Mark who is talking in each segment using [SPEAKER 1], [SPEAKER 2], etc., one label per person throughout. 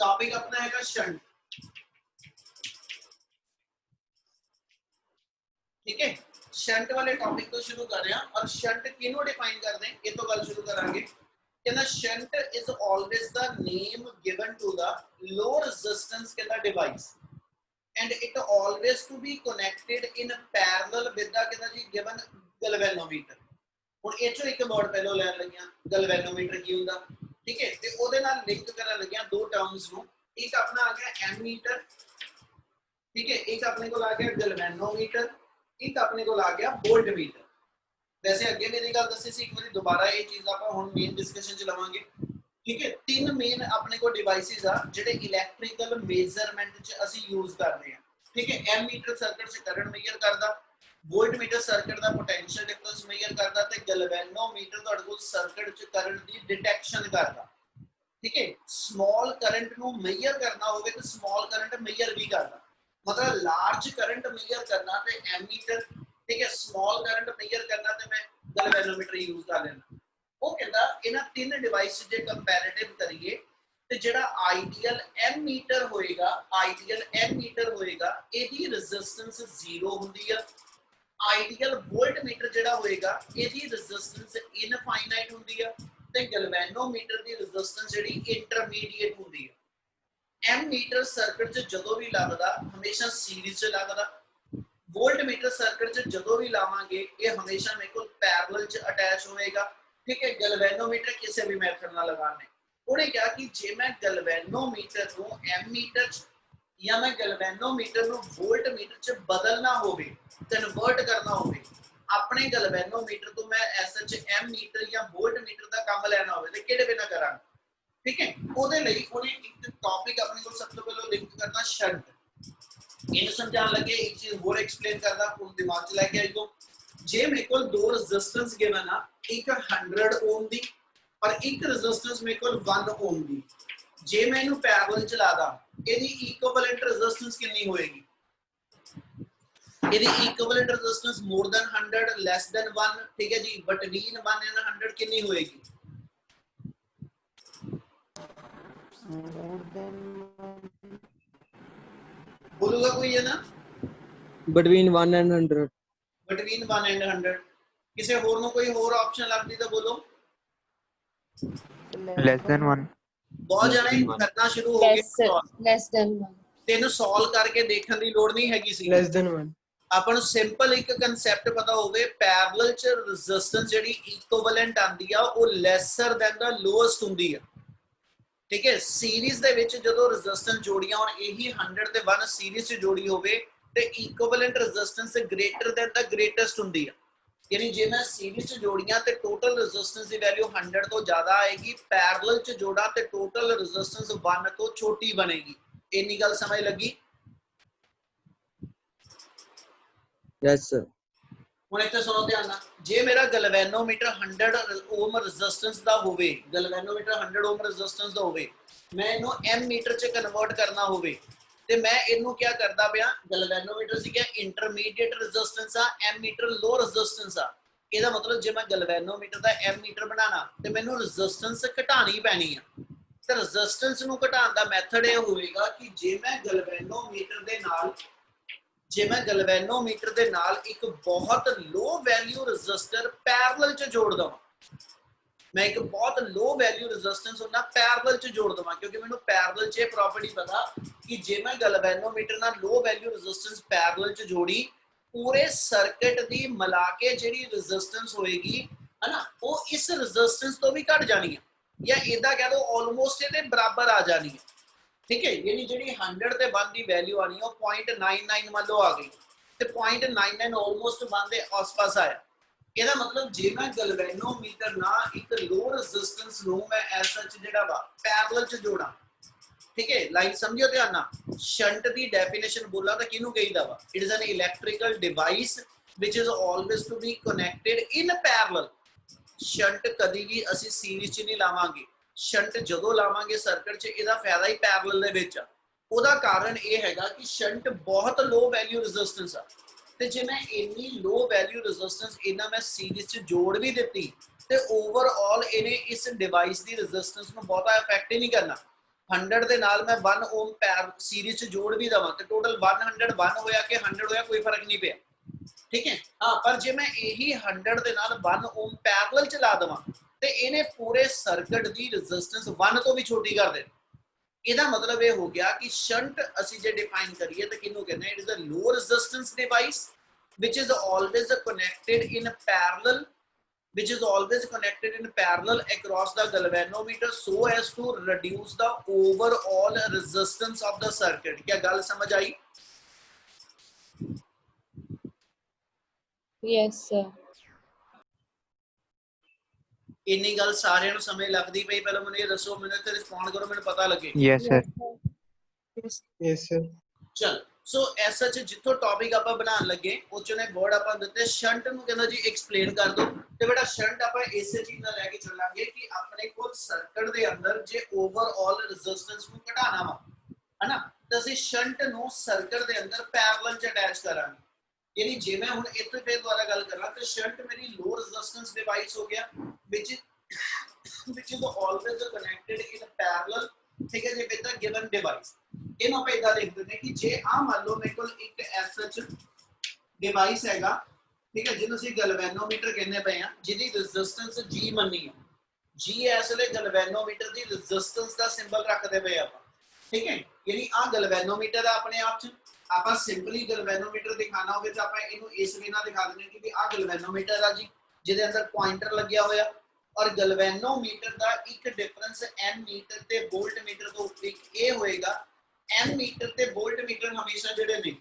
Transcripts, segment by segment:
[SPEAKER 1] Topic अपना है shunt, ठीक है। शंट वाले टॉपिक तो शुरू कर रहे हैं और शंट किनों डिफाइन कर दें ये तो गल शुरू करांगे। कहना shunt is always the name given to the low resistance कहना device and it always to be connected in parallel with the कहना जी given galvanometer। ਹੁਣ ਇਹ ਚੋਂ ਇੱਕ ਵਰਡ ਪਹਿਲਾਂ ਲੈਣ ਲੱਗਿਆ galvanometer ਕੀ ਹੁੰਦਾ, ਠੀਕ ਹੈ, ਤੇ ਉਹਦੇ ਨਾਲ ਲਿੰਕ ਕਰਨ ਲੱਗਿਆ ਦੋ ਟਰਮਸ ਨੂੰ। ਇੱਕ ਆਪਣਾ ਆ ਗਿਆ ਐਮੀਟਰ, ठीक है, एक अपने को आ गया गैल्वेनोमीटर, एक अपने को आ गया वोल्टमीटर। वैसे अगे मेरी गल दसी सी, एक बार दोबारा ये चीज आप हुण मेन डिस्कशन च लवांगे, ठीक है। तीन मेन अपने को डिवाइसेस आ जिहड़े इलैक्ट्रिकल मेजरमेंट च असीं यूज करदे हां, ठीक है। एमीटर सर्किट च करंट मेजर करदा, वोल्टमीटर सर्किट दा पोटेंशियल डिफरेंस मेजर करदा ते गैल्वेनोमीटर तुहाडे कोल सर्किट च करंट दी डिटेक्शन करदा, ठीक है। स्मॉल करंट नूं मेजर करना होवे ते स्मॉल करंट मेजर भी करदा, मतलब लार्ज करंट मेजर करना ते एमीटर, ठीक है, स्मॉल करंट मेजर करना ते मैं गैल्वेनोमीटर यूज कर लेना। वो कहता इन्हां तीन डिवाइस जे कंपैरेटिव करिए ते जेड़ा आइडियल एमीटर होएगा, आइडियल एमीटर होएगा एदी रेजिस्टेंस 0 हुंदी है। आइडियल वोल्टमीटर जेड़ा होएगा एदी रेजिस्टेंस इनफाइनाइट हुंदी है ते गैल्वेनोमीटर दी रेजिस्टेंस जेड़ी इंटरमीडिएट हुंदी है। एमीटर सर्किट च जदों भी लगदा हमेशा सीरीज च लगदा, वोल्टमीटर सर्किट च जदों भी लावांगे ये हमेशा मेरे को पैरेलल च अटैच होएगा, ठीक है। गैल्वेनोमीटर किसी भी मेथड नाल लगाने उन्हें क्या कि जे मैं गैल्वेनोमीटर को एमीटर या मैं गैल्वेनोमीटर को वोल्टमीटर च बदलना होवे, कन्वर्ट करना होवे, अपने गैल्वेनोमीटर तो मैं एसएच एमीटर या वोल्टमीटर का काम लेना होवे ते किहड़े बिना करांगा, ठीक है। ਉਹਦੇ ਲਈ ਉਹਨੇ ਇੱਕ ਟੌਪਿਕ ਆਪਣੇ ਕੋਲ ਸਭ ਤੋਂ ਪਹਿਲਾਂ ਲਿੰਕ ਕਰਨਾ ਸ਼ੰਟ। ਇਹਨੂੰ ਸਮਝਾਉਣ ਲੱਗੇ ਇੱਕ ਚੀਜ਼ ਹੋਰ ਐਕਸਪਲੇਨ ਕਰਦਾ, ਉਹ ਦਿਮਾਗ 'ਚ ਲੈ ਕੇ ਆਈਓ। ਜੇ ਮੇਰੇ ਕੋਲ ਦੋ ਰੈਜ਼ਿਸਟੈਂਸ ਗਿਵਨ ਆ, ਇੱਕ 100 ਓਮ ਦੀ ਔਰ ਇੱਕ ਰੈਜ਼ਿਸਟੈਂਸ ਮੇਰੇ ਕੋਲ 1 ਓਮ ਦੀ, ਜੇ ਮੈਂ ਇਹਨੂੰ ਪੈਰਲਲ ਚ ਲਾਦਾ ਇਹਦੀ ਇਕੁਇਵਲੈਂਟ ਰੈਜ਼ਿਸਟੈਂਸ ਕਿੰਨੀ ਹੋਏਗੀ? ਇਹਦੀ equivalent resistance more than 100 less than 1, ਠੀਕ ਹੈ ਜੀ, ਬਿਟਵੀਨ 1 ਐਂਡ 100 ਕਿੰਨੀ ਹੋਏਗੀ? बोलूगा कोई है ना?
[SPEAKER 2] Between 1 and 100.
[SPEAKER 1] Between 1 and 100 किसे होर नो कोई होर ऑप्शन लगदी तो बोलो।
[SPEAKER 3] less than 1।
[SPEAKER 1] बहुत जने करना शुरू हो गए
[SPEAKER 4] less than 1।
[SPEAKER 1] तेन सॉल्व करके देखने की लोड़ नहीं हैगी सी।
[SPEAKER 2] Less than 1।
[SPEAKER 1] अपन सिंपल एक कांसेप्ट पता होवे, पैरेलल च रेजिस्टेंस जेडी इक्विवेलेंट आंदी आ वो लेसर दैन द लोएस्ट हुंदी है, ठीक है। सीरीज दे विच जदों रेजिस्टेंस जोड़ियां होण, यही 100 ते 1 सीरीज च जोड़ी होवे ते equivalent resistance greater than the greatest हुंदी है। यानी जे मैं सीरीज च जोड़ियां ते टोटल रेजिस्टेंस दी वैल्यू 100 तो ज्यादा आएगी, पैरेलल च जोड़ा ते टोटल रेजिस्टेंस 1 तो छोटी बनेगी। इन्नी गल समझ लगी?
[SPEAKER 2] Yes sir।
[SPEAKER 1] ਹੁਣ ਇੱਥੇ ਸੁਣੋ ਧਿਆਨ ਨਾਲ, ਜੇ ਮੇਰਾ ਗੈਲਵੇਨੋਮੀਟਰ 100 ਓਮ ਰੈਜ਼ਿਸਟੈਂਸ ਦਾ ਹੋਵੇ, ਗੈਲਵੇਨੋਮੀਟਰ 100 ਓਮ ਰੈਜ਼ਿਸਟੈਂਸ ਦਾ ਹੋਵੇ, ਮੈਂ ਇਹਨੂੰ ਐਮੀਟਰ ਚ ਕਨਵਰਟ ਕਰਨਾ ਹੋਵੇ ਤੇ ਮੈਂ ਇਹਨੂੰ ਕੀ ਕਰਦਾ ਪਿਆ, ਗੈਲਵੇਨੋਮੀਟਰ ਸੀ ਕਿ ਇੰਟਰਮੀਡੀਏਟ ਰੈਜ਼ਿਸਟੈਂਸ ਆ, ਐਮੀਟਰ ਲੋ ਰੈਜ਼ਿਸਟੈਂਸ ਆ। ਇਹਦਾ ਮਤਲਬ ਜੇ ਮੈਂ ਗੈਲਵੇਨੋਮੀਟਰ ਦਾ ਐਮੀਟਰ ਬਣਾਣਾ ਤੇ ਮੈਨੂੰ ਰੈਜ਼ਿਸਟੈਂਸ ਘਟਾਣੀ ਪੈਣੀ ਆ। ਤੇ ਰੈਜ਼ਿਸਟੈਂਸ ਨੂੰ ਘਟਾਉਣ ਦਾ ਮੈਥਡ ਇਹ ਹੋਵੇਗਾ ਕਿ ਜੇ ਮੈਂ ਗੈਲਵੇਨੋਮੀਟਰ ਦੇ ਨਾਲ एक बहुत लो वैल्यू रजिस्टर पैरेलल च जोड़ दवां, मैं एक बहुत लो वैल्यू रेजिस्टेंस होना पैरेलल च जोड़ दवां, क्योंकि मैंने पैरेलल च प्रॉपर्टी पता कि जे मैं गैल्वेनोमीटर नाल लो वैल्यू रेजिस्टेंस पैरेलल च जोड़ी, पूरे सर्किट दी मिला के जेडी रेजिस्टेंस होएगी है ना, वो इस रेजिस्टेंस तो भी घट जानी है, या इदा कह दो ऑलमोस्ट इहदे बराबर आ जानी है, ठीक है। यानी जी 100 ते 1 की वैल्यू आनी है 0.99 मान लो आ गई, तो 0.99 ऑलमोस्ट 1 के आस-पास आया। ਇਹਦਾ मतलब जे मैं गैल्वेनोमीटर ना एक लो रेजिस्टेंस नो मैं ऐसा जेड़ा वा पैरेलल च जोड़ा, ठीक है। लाइन समझियो ध्यान नाल। शंट दी डेफिनेशन बोला तो किनु कहीदा वा, it is an electrical device which is always to be connected in parallel. Shunt कदी भी ਅਸੀਂ सीरीज च नहीं लावांगे, शंट जदों लावांगे सर्किट च ਇਹਦਾ फायदा ही पैरेलल ਦੇ ਵਿੱਚ ਆ। ਉਹਦਾ ਕਾਰਨ ਇਹ ਹੈਗਾ ਕਿ ਸ਼ੰਟ ਬਹੁਤ ਲੋ ਵੈਲਿਊ ਰੈਜ਼ਿਸਟੈਂਸ ਆ, ਤੇ ਜੇ ਮੈਂ ਇੰਨੀ ਲੋ ਵੈਲਿਊ ਰੈਜ਼ਿਸਟੈਂਸ ਇਹਨਾਂ ਮੈਂ ਸੀਰੀਜ਼ ਚ ਜੋੜ ਵੀ ਦਿੱਤੀ ਤੇ ਓਵਰਆਲ ਇਹਨੇ ਇਸ ਡਿਵਾਈਸ ਦੀ ਰੈਜ਼ਿਸਟੈਂਸ ਨੂੰ ਬਹੁਤਾ ਇਫੈਕਟ ਹੀ ਨਹੀਂ ਕਰਨਾ। 100 ਦੇ ਨਾਲ ਮੈਂ 1 ओम पैर सीरीज च जोड़ भी दवां तो टोटल 101 होया कि 100 होया कोई फर्क नहीं पिया, ठीक है। हाँ, पर जे मैं यही 100 ਦੇ ਨਾਲ 1 ओम पैरेलल ਚ ਲਾ ਦਵਾਂ ਤੇ ਇਹਨੇ ਪੂਰੇ ਸਰਕਟ ਦੀ ਰੈਜ਼ਿਸਟੈਂਸ 1 ਤੋਂ ਵੀ ਛੋਟੀ ਕਰ ਦੇਣੀ। ਇਹਦਾ ਮਤਲਬ ਇਹ ਹੋ ਗਿਆ ਕਿ ਸ਼ੰਟ ਅਸੀਂ ਜੇ ਡਿਫਾਈਨ ਕਰੀਏ ਤਾਂ ਕਿਹਨੂੰ ਕਹਿੰਦੇ ਆ, it is a low resistance device which is always connected in parallel, which is always connected in parallel across the galvanometer so as to reduce the overall resistance of the circuit। क्या गल समझ आई?
[SPEAKER 3] Yes, sir.
[SPEAKER 1] इन्नी गल सारे समझ लगती पई? पहले मैंने ये दसो, मैंने तो रिस्पॉन्ड करो, मैंने पता लगे।
[SPEAKER 4] Yes sir.
[SPEAKER 2] Yes, sir.
[SPEAKER 1] चल सो ऐसा जिथों टॉपिक आप बनाने लगे उस ने वर्ड आप दिते शंट नु कहंदा जी एक्सप्लेन कर दो। ते बेटा शंट आप इसे चीज ना लेके चलांगे कि अपने को सर्किट दे अंदर जे ओवरऑल रेजिस्टेंस नु घटाना वा, है ना, तो ਅਸੀਂ शंट नु सर्किट दे अंदर पैरेलल च अटैच करांगे। यानी जे मैं हुन इत्थे फिर दोबारा गल करा तो शंट मेरी लो रेजिस्टेंस डिवाइस हो गया which is always connected in parallel, ठीक है जी, with the given device। ਇਹਨੂੰ ਆਪਾਂ ਇਦਾਂ ਦੇਖਦੇ ਨੇ ਕਿ ਜੇ ਆ ਮੰਨ ਲਓ ਮੇਰੇ ਕੋਲ ਇੱਕ ਐਸਐਚ ਡਿਵਾਈਸ ਹੈਗਾ, ਠੀਕ ਹੈ, ਜਿਹਨੂੰ ਅਸੀਂ ਗਲਵੈਨੋਮੀਟਰ ਕਹਿੰਦੇ ਪਏ ਆ, ਜਿਹਦੀ ਰੈਜ਼ਿਸਟੈਂਸ G ਮੰਨੀ ਹੈ। G ਇਸ ਲਈ ਗਲਵੈਨੋਮੀਟਰ ਦੀ ਰੈਜ਼ਿਸਟੈਂਸ ਦਾ ਸਿੰਬਲ ਰੱਖਦੇ ਪਏ ਆਪਾਂ, ਠੀਕ ਹੈ। ਯਾਨੀ ਆ ਗਲਵੈਨੋਮੀਟਰ ਆ ਆਪਣੇ ਆਪ ਚ, ਆਪਾਂ ਸਿੰਪਲੀ ਗਲਵੈਨੋਮੀਟਰ ਦਿਖਾਣਾ ਹੋਵੇ ਤਾਂ ਆਪਾਂ ਇਹਨੂੰ ਇਸ ਵੇ ਨਾਲ ਦਿਖਾ ਦਿੰਦੇ ਕਿ ਆ ਗਲਵੈਨੋਮੀਟਰ ਆ ਜੀ, ਜਿਹਦੇ ਅੰਦਰ ਪੁਆਇੰਟਰ ਲੱਗਿਆ ਹੋਇਆ, और गलवैनोमीटर का एक डिफरेंस एम मीटर ते वोल्ट मीटर तो ये होएगा। एम मीटर ते वोल्ट मीटर हमेशा जेडे ने,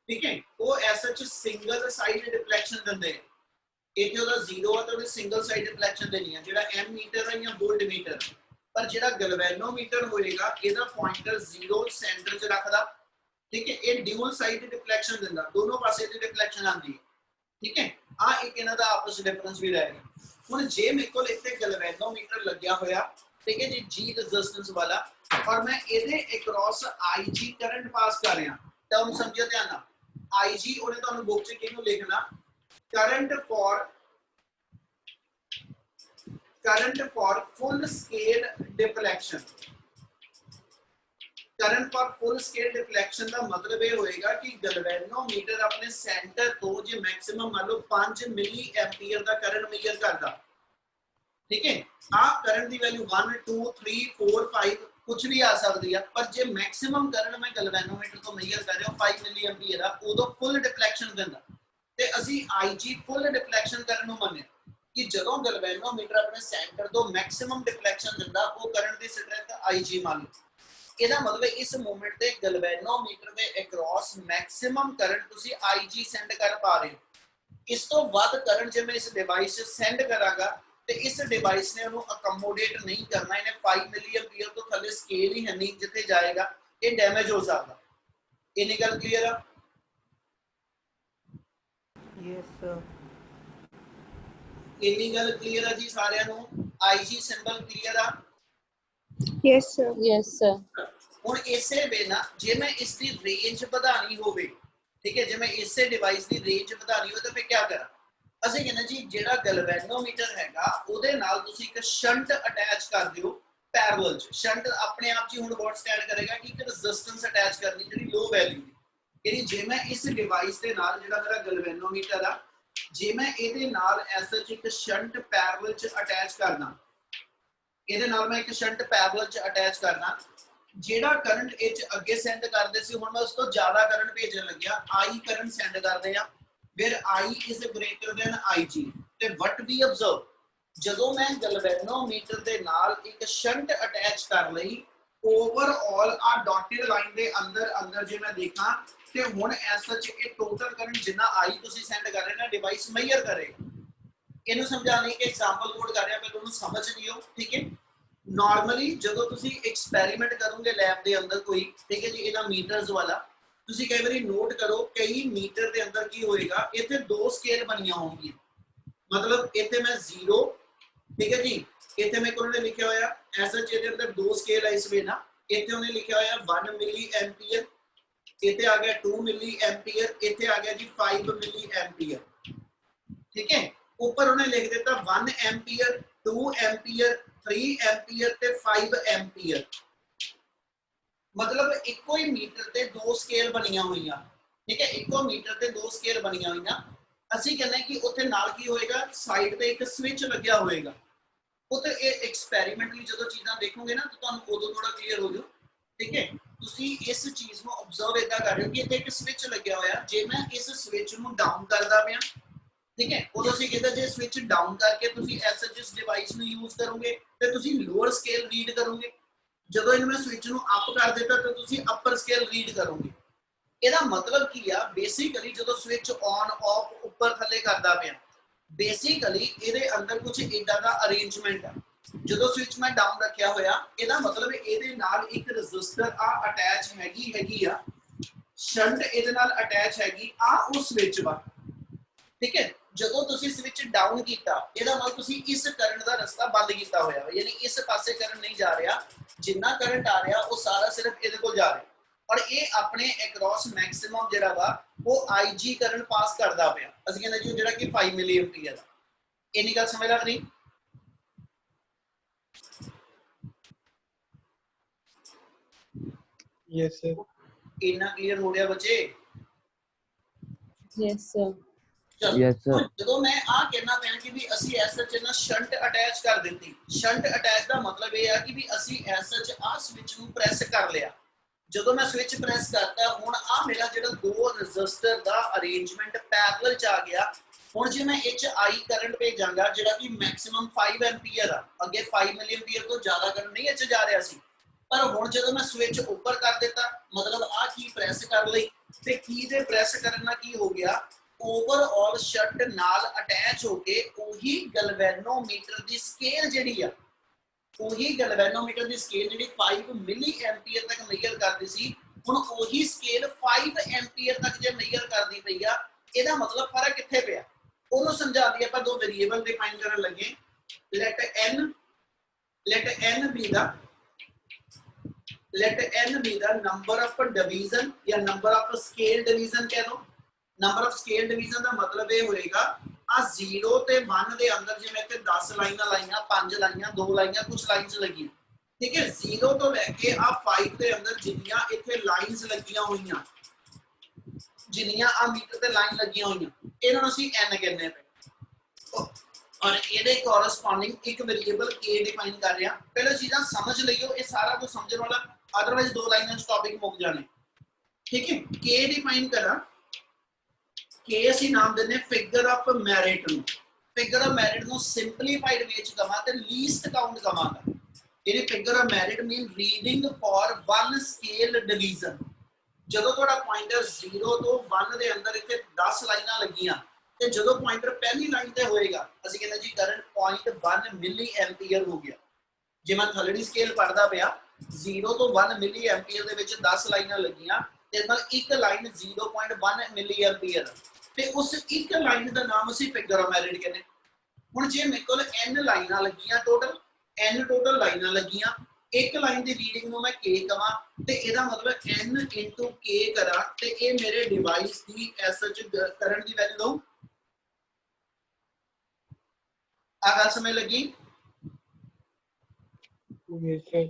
[SPEAKER 1] ठीक है, वो ऐसा सिंगल साइड डिफ्लेक्शन दिंदे हैं। इथे ओदा जीरो है तो ओने सिंगल साइड डिफ्लेक्शन देनी है, जेड़ा एम मीटर है या वोल्ट मीटर। पर जेड़ा गलवैनोमीटर होएगा ਇਹਦਾ पॉइंटर जीरो सेंटर च रखदा, ठीक है, ये ड्यूल साइड डिफ्लेक्शन दिंदा, दोनों पासे दी डिफ्लेक्शन आंदी है, ठीक है। आ एक इन्हां दा आपस डिफरेंस भी रहेगा। ਹੁਣ ਜੇ ਮੇਰੇ ਕੋਲ ਇੱਥੇ ਗਲਵੈਨੋਮੀਟਰ ਲੱਗਿਆ ਹੋਇਆ, ਠੀਕ ਹੈ ਜੀ, G ਰੈਜ਼ਿਸਟੈਂਸ ਵਾਲਾ, ਔਰ ਮੈਂ ਇਹਦੇ ਅਕ੍ਰੋਸ IG ਕਰੰਟ ਪਾਸ ਕਰ ਰਿਹਾ, ਟਰਮ ਸਮਝਿਓ ਧਿਆਨ ਨਾਲ। IG ਉਹਨੇ ਤੁਹਾਨੂੰ ਬੁੱਕ 'ਚ ਕਿਹਨੂੰ ਲਿਖਣਾ, current for full scale deflection. Current for full scale deflection का मतलब ये होएगा कि गलवैनोमीटर अपने सेंटर तो जे मैक्सिमम मान लो 5 मिली एम्पीयर का करंट मेजर करता, ठीक है। आप करंट दी वैल्यू 1 2 3 4 5 कुछ भी आ सकती है, पर जे मैक्सिमम करंट मैं गलवैनोमीटर तो मेजर कर रहा हूं 5 मिली एम्पीयर आ, उदो फुल डिफ्लेक्शन दिंदा ते ਅਸੀਂ IG फुल डिफ्लेक्शन करन ਨੂੰ ਮੰਨਿਆ कि ਜਦੋਂ गलवैनोमीटर अपने सेंटर तो मैक्सिमम डिफ्लेक्शन दिंदा ਉਹ करंट ਦੀ स्ट्रेंथ IG मान लो। ਇਹਦਾ ਮਤਲਬ ਇਸ ਮੂਵਮੈਂਟ ਤੇ ਗਲਵੈਨੋਮੀਟਰ ਦੇ ਅਕ੍ਰੋਸ ਮੈਕਸਿਮਮ ਕਰੰਟ ਤੁਸੀਂ IG ਸੈਂਡ ਕਰ ਪਾ ਰਹੇ ਹੋ। ਇਸ ਤੋਂ ਵੱਧ ਕਰੰਟ ਜੇ ਮੈਂ ਇਸ ਡਿਵਾਈਸ 'ਚ ਸੈਂਡ ਕਰਾਂਗਾ ਤੇ ਇਸ ਡਿਵਾਈਸ ਨੇ ਉਹਨੂੰ ਅਕਮੋਡੇਟ ਨਹੀਂ ਕਰਨਾ, ਇਹਨੇ 5 ਮਿਲੀ ਐਂਪੀਅਰ ਤੋਂ ਥੱਲੇ ਸਕੇਲ ਹੀ ਹੈ ਨਹੀਂ ਜਿੱਥੇ ਜਾਏਗਾ, ਇਹ ਡੈਮੇਜ ਹੋ ਸਕਦਾ। ਇੰਨੀ ਗੱਲ ਕਲੀਅਰ ਆ?
[SPEAKER 4] Yes sir.
[SPEAKER 1] ਇੰਨੀ ਗੱਲ ਕਲੀਅਰ ਆ ਜੀ ਸਾਰਿਆਂ ਨੂੰ? IG ਸਿੰਬਲ ਕਲੀਅਰ ਆ?
[SPEAKER 3] Yes, sir. Yes, sir.
[SPEAKER 1] ਹੁਣ ਇਸੇ ਵੇ ਨਾ ਜੇ ਮੈਂ ਇਸ ਦੀ ਰੇਂਜ ਵਧਾਣੀ ਹੋਵੇ, ਠੀਕ ਹੈ, ਜੇ ਮੈਂ ਇਸੇ ਡਿਵਾਈਸ ਦੀ ਰੇਂਜ ਵਧਾਣੀ ਹੋਵੇ ਤਾਂ ਫਿਰ ਕੀ ਕਰਾਂ? ਅਸੀਂ ਕਹਿੰਦੇ ਜੀ ਜਿਹੜਾ ਗਲਵੈਨੋਮੀਟਰ ਹੈਗਾ ਉਹਦੇ ਨਾਲ ਤੁਸੀਂ ਇੱਕ ਸ਼ੰਟ ਅਟੈਚ ਕਰ ਦਿਓ ਪੈਰਲਲ ਚ। ਸ਼ੰਟ ਆਪਣੇ ਆਪ ਜੀ ਹੁਣ ਵਾਟ ਸਟੈਂਡ ਕਰੇਗਾ ਕਿ ਇੱਕ ਰੈਜ਼ਿਸਟੈਂਸ ਅਟੈਚ ਕਰਨੀ ਜਿਹੜੀ ਲੋ ਵੈਲਿਊ ਦੀ। ਯਾਨੀ ਜੇ ਮੈਂ ਇਸ ਡਿਵਾਈਸ ਦੇ ਨਾਲ ਜਿਹੜਾ ਮੇਰਾ ਗਲਵੈਨੋਮੀਟਰ ਆ, ਜੇ ਮੈਂ ਇਹਦੇ ਨਾਲ ਐਸਾ ਇੱਕ ਸ਼ੰਟ ਪੈਰਲਲ ਚ ਅਟੈਚ ਕਰਨਾ, ਇਹਦੇ ਨਾਲ ਮੈਂ ਇੱਕ ਸ਼ੰਟ ਪੈਰਲਲ ਚ ਅਟੈਚ ਕਰਨਾ, ਜਿਹੜਾ ਕਰੰਟ ਇਹ ਚ ਅੱਗੇ ਸੈਂਡ ਕਰਦੇ ਸੀ ਹੁਣ ਮੈਂ ਉਸ ਤੋਂ ਜ਼ਿਆਦਾ ਕਰੰਟ ਭੇਜਣ ਲੱਗਿਆ, I ਕਰੰਟ ਸੈਂਡ ਕਰਦੇ ਆ, ਫਿਰ I is greater than IG। ਤੇ what we observe, ਜਦੋਂ ਮੈਂ ਗਲਵੈਨੋਮੀਟਰ ਦੇ ਨਾਲ ਇੱਕ ਸ਼ੰਟ ਅਟੈਚ ਕਰ ਲਈ, ਓਵਰਆਲ ਆ ਡਾਟਡ ਲਾਈਨ ਦੇ ਅੰਦਰ ਜੇ ਮੈਂ ਦੇਖਾਂ ਤੇ ਹੁਣ ਐਸ ਸੱਚ ਇਹ ਟੋਟਲ ਕਰੰਟ ਜਿੰਨਾ I ਤੁਸੀਂ ਸੈਂਡ ਕਰ ਰਹੇ ਨਾ ਡਿਵਾਈਸ ਮੇਜਰ ਕਰੇਗਾ। ਇਹਨੂੰ ਸਮਝਾਉਣ ਲਈ ਇੱਕ ਐਗਜ਼ਾਮਪਲ ਕੋਡ ਕਰ ਰਿਹਾ, ਪਹਿਲਾਂ ਉਹਨੂੰ ਸਮਝ ਲਿਓ, ਠੀਕ ਹੈ। ਨਾਰਮਲੀ ਜਦੋਂ ਤੁਸੀਂ ਐਕਸਪੈਰੀਮੈਂਟ ਕਰੋਗੇ ਲੈਬ ਦੇ ਅੰਦਰ ਕੋਈ, ਠੀਕ ਹੈ ਜੀ, ਇਹਨਾਂ ਮੀਟਰਸ ਵਾਲਾ ਤੁਸੀਂ ਕਈ ਵਾਰੀ ਨੋਟ ਕਰੋ ਕਈ ਮੀਟਰ ਦੇ ਅੰਦਰ ਕੀ ਹੋਏਗਾ, ਇੱਥੇ ਦੋ ਸਕੇਲ ਬਣੀਆਂ ਹੋਣਗੀਆਂ। ਮਤਲਬ ਇੱਥੇ ਮੈਂ 0, ਠੀਕ ਹੈ ਜੀ, ਇੱਥੇ ਮੇਰੇ ਕੋਲ ਉਹਨੇ ਲਿਖਿਆ ਹੋਇਆ ਐਸਾ ਜਿਹਦੇ ਅੰਦਰ ਦੋ ਸਕੇਲ ਹੈ ਇਸ ਵੇ ਨਾ, ਇੱਥੇ ਉਹਨੇ ਲਿਖਿਆ ਹੋਇਆ 1 ਮਿਲੀ ਐਂਪੀਅਰ, ਇੱਥੇ ਆ ਗਿਆ 2 ਮਿਲੀ ਐਂਪੀਅਰ, ਇੱਥੇ ਆ ਗਿਆ ਜੀ 5 ਮਿਲੀ ਐਂਪੀਅਰ, ਠੀਕ ਹੈ। ऊपर उन्हें लिख देता 1 एम्पियर 2 एम्पियर 3 एम्पियर ते 5 एम्पियर, मतलब ਇੱਕੋ ਹੀ ਮੀਟਰ ਤੇ ਦੋ ਸਕੇਲ ਬਣੀਆਂ ਹੋਈਆਂ, ਠੀਕ ਹੈ, ਇੱਕੋ ਮੀਟਰ ਤੇ ਦੋ ਸਕੇਲ ਬਣੀਆਂ ਹੋਈਆਂ। ਅਸੀਂ ਕਹਿੰਦੇ ਕਿ ਉੱਥੇ ਨਾਲ ਕੀ ਹੋਏਗਾ, ਸਾਈਡ ਤੇ ਇੱਕ ਸਵਿਚ ਲੱਗਿਆ ਹੋਏਗਾ। ਉੱਥੇ ਇਹ ਐਕਸਪੈਰੀਮੈਂਟਲੀ ਜਦੋਂ ਚੀਜ਼ਾਂ ਦੇਖੋਗੇ ਨਾ ਤਾਂ ਤੁਹਾਨੂੰ ਉਦੋਂ ਥੋੜਾ ਕਲੀਅਰ ਹੋ ਜਾਊ, ਠੀਕ ਹੈ। ਤੁਸੀਂ ਇਸ ਚੀਜ਼ ਨੂੰ ਆਬਜ਼ਰਵ ਇਦਾਂ ਕਰ ਰਹੇ ਹੋ ਕਿ ਇੱਥੇ ਇੱਕ ਸਵਿਚ ਲੱਗਿਆ ਹੋਇਆ, ਜੇ ਮੈਂ ਇਸ ਸਵਿਚ ਨੂੰ ਡਾਊਨ ਕਰਦਾ ਪਿਆ, ਠੀਕ ਹੈ, ਉਦੋਂ ਅਸੀਂ ਕਹਿੰਦੇ ਜੇ ਸਵਿਚ ਡਾਊਨ ਕਰਕੇ ਤੁਸੀਂ ਐਸਐਚਐਸ ਡਿਵਾਈਸ ਨੂੰ ਯੂਜ਼ ਕਰੋਗੇ ਤੇ ਤੁਸੀਂ ਲੋਅਰ ਸਕੇਲ ਰੀਡ ਕਰੋਗੇ, ਜਦੋਂ ਇਹਨੂੰ ਮੈਂ ਸਵਿਚ ਨੂੰ ਅਪ ਕਰ ਦਿੱਤਾ ਤਾਂ ਤੁਸੀਂ ਅਪਰ ਸਕੇਲ ਰੀਡ ਕਰੋਗੇ। ਇਹਦਾ ਮਤਲਬ ਕੀ ਆ, ਬੇਸਿਕਲੀ ਜਦੋਂ ਸਵਿਚ ਔਨ ਆਫ ਉੱਪਰ ਥੱਲੇ ਕਰਦਾ ਪਿਆ, ਬੇਸਿਕਲੀ ਇਹਦੇ ਅੰਦਰ ਕੁਝ ਇਦਾਂ ਦਾ ਅਰੇਂਜਮੈਂਟ ਆ। ਜਦੋਂ ਸਵਿਚ ਮੈਂ ਡਾਊਨ ਰੱਖਿਆ ਹੋਇਆ, ਇਹਦਾ ਮਤਲਬ ਇਹਦੇ ਨਾਲ ਇੱਕ ਰੈਜ਼ਿਸਟਰ ਆ ਅਟੈਚ ਹੈਗੀ ਆ, ਸ਼ੰਟ ਇਹਦੇ ਨਾਲ ਅਟੈਚ ਹੈਗੀ ਆ ਉਹ ਸਵਿਚ ਵਾ, ਠੀਕ ਹੈ। ਜਦੋਂ ਤੁਸੀਂ ਸਵਿਚ ਡਾਊਨ ਕੀਤਾ, ਇਹਦਾ ਮਤਲਬ ਤੁਸੀਂ ਇਸ ਕਰੰਟ ਦਾ ਰਸਤਾ ਬੰਦ ਕੀਤਾ ਹੋਇਆ ਵਾ, ਯਾਨੀ ਇਸ ਪਾਸੇ ਕਰੰਟ ਨਹੀਂ ਜਾ ਰਿਹਾ, ਜਿੰਨਾ ਕਰੰਟ ਆ ਰਿਹਾ ਉਹ ਸਾਰਾ ਸਿਰਫ ਇਹਦੇ ਕੋਲ ਜਾ ਰਿਹਾ, ਔਰ ਇਹ ਆਪਣੇ ਅਕ੍ਰੋਸ ਮੈਕਸਿਮਮ ਜਿਹੜਾ ਵਾ ਉਹ ਆਈਜੀ ਕਰੰਟ ਪਾਸ ਕਰਦਾ ਪਿਆ। ਅਸੀਂ ਕਹਿੰਦੇ ਜੀ ਜਿਹੜਾ ਕਿ 5 ਮਿਲੀ ਐਂਪੀਅਰ ਆ। ਇੰਨੀ ਗੱਲ ਸਮਝ ਲੱਗ ਰਹੀ?
[SPEAKER 2] Yes, sir.
[SPEAKER 1] ਇੰਨਾ ਕਲੀਅਰ ਹੋ ਰਿਹਾ ਬੱਚੇ?
[SPEAKER 3] Yes, sir.
[SPEAKER 4] Yes, sir.
[SPEAKER 1] ਜਦੋਂ ਮੈਂ ਆ ਕਹਿਣਾ ਪਿਆ ਕਿ ਵੀ ਅਸੀਂ ਐਸਐਚ ਨਾਲ ਸ਼ੰਟ ਅਟੈਚ ਕਰ ਦਿੱਤੀ, ਸ਼ੰਟ ਅਟੈਚ ਦਾ ਮਤਲਬ ਇਹ ਆ ਕਿ ਵੀ ਅਸੀਂ ਐਸਐਚ ਆ ਸਵਿਚ ਨੂੰ ਪ੍ਰੈਸ ਕਰ ਲਿਆ। ਜਦੋਂ ਮੈਂ ਸਵਿਚ ਪ੍ਰੈਸ ਕਰਤਾ, ਹੁਣ ਆ ਮੇਰਾ ਜਿਹੜਾ ਦੋ ਰੈਜ਼ਿਸਟਰ ਦਾ ਅਰੇਂਜਮੈਂਟ ਪੈਰਲਲ ਚ ਆ ਗਿਆ। ਹੁਣ ਜੇ ਮੈਂ ਇਹ ਚ ਆਈ ਕਰੰਟ ਭੇਜਾਂਗਾ ਜਿਹੜਾ ਕਿ ਮੈਕਸਿਮਮ 5 ਐਂਪੀਅਰ ਆ, ਅੱਗੇ 5 ਮਿਲੀ ਐਂਪੀਅਰ ਤੋਂ ਜ਼ਿਆਦਾ ਕਰੰਟ ਨਹੀਂ ਇਹ ਚ ਜਾ ਰਿਹਾ ਸੀ, ਪਰ ਹੁਣ ਜਦੋਂ ਮੈਂ ਸਵਿਚ ਉੱਪਰ ਕਰ ਦਿੱਤਾ, ਮਤਲਬ ਆ ਕੀ ਪ੍ਰੈਸ ਕਰ ਲਈ, ਤੇ ਕੀ ਦੇ ਪ੍ਰੈਸ ਕਰਨ ਨਾਲ ਕੀ ਹੋ ਗਿਆ, ਓਵਰਆਲ ਸ਼ੰਟ ਨਾਲ ਅਟੈਚ ਹੋ ਕੇ ਉਹੀ ਗੈਲਵੇਨੋਮੀਟਰ ਦੀ ਸਕੇਲ ਜਿਹੜੀ ਆ, ਉਹੀ ਗੈਲਵੇਨੋਮੀਟਰ ਦੀ ਸਕੇਲ ਜਿਹੜੀ 5 ਮਿਲੀ ਐਂਪੀਅਰ ਤੱਕ ਮੇਜਰ ਕਰਦੀ ਸੀ, ਹੁਣ ਉਹੀ ਸਕੇਲ 5 ਐਂਪੀਅਰ ਤੱਕ ਜੇ ਮੇਜਰ ਕਰਦੀ ਪਈ ਆ। ਇਹਦਾ ਮਤਲਬ ਫਰਕ ਕਿੱਥੇ ਪਿਆ, ਉਹਨੂੰ ਸਮਝਾਉਂਦੀ ਆਪਾਂ ਦੋ ਵੇਰੀਏਬਲ ਡਿਫਾਈਨ ਕਰਨ ਲੱਗੇ। let n be the number of division या number of scale division कह दो। number of scale division ਦਾ ਮਤਲਬ ਇਹ ਹੋਏਗਾ ਆ 0 ਤੇ 1 ਦੇ ਅੰਦਰ ਜਿਵੇਂ ਇੱਥੇ 10 ਲਾਈਨਾਂ ਲਾਈਆਂ, 5 ਲਾਈਆਂ, 2 ਲਾਈਆਂ, ਕੁਝ ਲਾਈਨਸ ਲੱਗੀਆਂ, ਠੀਕ ਹੈ। 0 ਤੋਂ ਲੈ ਕੇ ਆ 5 ਦੇ ਅੰਦਰ ਜਿੰਨੀਆਂ ਇੱਥੇ ਲਾਈਨਸ ਲੱਗੀਆਂ ਹੋਈਆਂ, ਜਿੰਨੀਆਂ ਆ ਮੀਟਰ ਤੇ ਲਾਈਨ ਲੱਗੀਆਂ ਹੋਈਆਂ, ਇਹਨਾਂ ਨੂੰ ਅਸੀਂ n ਕਹਿੰਦੇ ਪਏ, ਔਰ ਇਹਦੇ ਕੋਰਸਪੋਂਡਿੰਗ ਇੱਕ ਵੇਰੀਏਬਲ k ਡਿਫਾਈਨ ਕਰ ਰਿਹਾ। ਪਹਿਲਾਂ ਚੀਜ਼ਾਂ ਸਮਝ ਲਈਓ, ਇਹ ਸਾਰਾ ਕੁਝ ਸਮਝਣ ਵਾਲਾ, ਅਦਰਵਾइज ਦੋ ਲਾਈਨਾਂ ਚ ਟੌਪਿਕ ਮੁੱਕ ਜਾਣੇ, ਠੀਕ ਹੈ। k ਡਿਫਾਈਨ ਕਰਾਂ, k ਅਸੀਂ ਨਾਮ ਦਿੰਦੇ ਫਿਗਰ ਆਫ ਮੈਰਿਟ ਨੂੰ। ਫਿਗਰ ਆਫ ਮੈਰਿਟ ਨੂੰ ਸਿੰਪਲੀਫਾਈਡ ਵੇ ਚ ਕਹਾਂ ਤੇ ਲੀਸਟ ਕਾਊਂਟ ਕਹਾਂਗਾ। ਇਹਦੀ figure of merit mean reading for one scale division. ਜਦੋਂ ਤੁਹਾਡਾ ਪੁਆਇੰਟਰ 0 ਤੋਂ 1 ਦੇ ਅੰਦਰ ਇੱਥੇ 10 ਲਾਈਨਾਂ ਲੱਗੀਆਂ, ਤੇ ਜਦੋਂ ਪੁਆਇੰਟਰ ਪਹਿਲੀ ਲਾਈਨ ਤੇ ਹੋਏਗਾ, ਅਸੀਂ ਕਹਿੰਦੇ ਜੀ ਕਰੰਟ 0.1 ਮਿਲੀ ਐਂਪੀਅਰ ਹੋ ਗਿਆ। ਜੇ ਮੈਂ ਥਰਡ ਸਕੇਲ ਪੜਦਾ ਪਿਆ, 0 ਤੋਂ 1 ਮਿਲੀ ਐਂਪੀਅਰ ਦੇ ਵਿੱਚ 10 ਲਾਈਨਾਂ ਲੱਗੀਆਂ, ਤੇ ਨਾਲ ਇੱਕ ਲਾਈਨ 0.1 ਮਿਲੀ ਐਂਪੀਅਰ, ਤੇ ਉਸ ਇੱਕ ਲਾਈਨ ਦਾ ਨਾਮ ਅਸੀਂ ਫਿਗਰ ਆਫ ਮੈਰਿਟ ਕਹਿੰਦੇ। ਹੁਣ ਜੇ ਮੇਰੇ ਕੋਲ n ਲਾਈਨਾਂ ਲੱਗੀਆਂ, n ਟੋਟਲ ਲਾਈਨਾਂ ਲੱਗੀਆਂ, ਇੱਕ ਲਾਈਨ ਦੀ ਰੀਡਿੰਗ ਨੂੰ ਮੈਂ k ਕਵਾਂ, ਤੇ ਇਹਦਾ ਮਤਲਬ n k ਕਰਾਂ, ਤੇ ਇਹ ਮੇਰੇ ਡਿਵਾਈਸ ਦੀ ਐਸਐਚ ਕਰੰਟ ਦੀ ਵੈਲਿਊ ਦਊ। ਆ ਗੱਲ ਸਮਝ ਲੱਗੀ?
[SPEAKER 2] Yes, sir.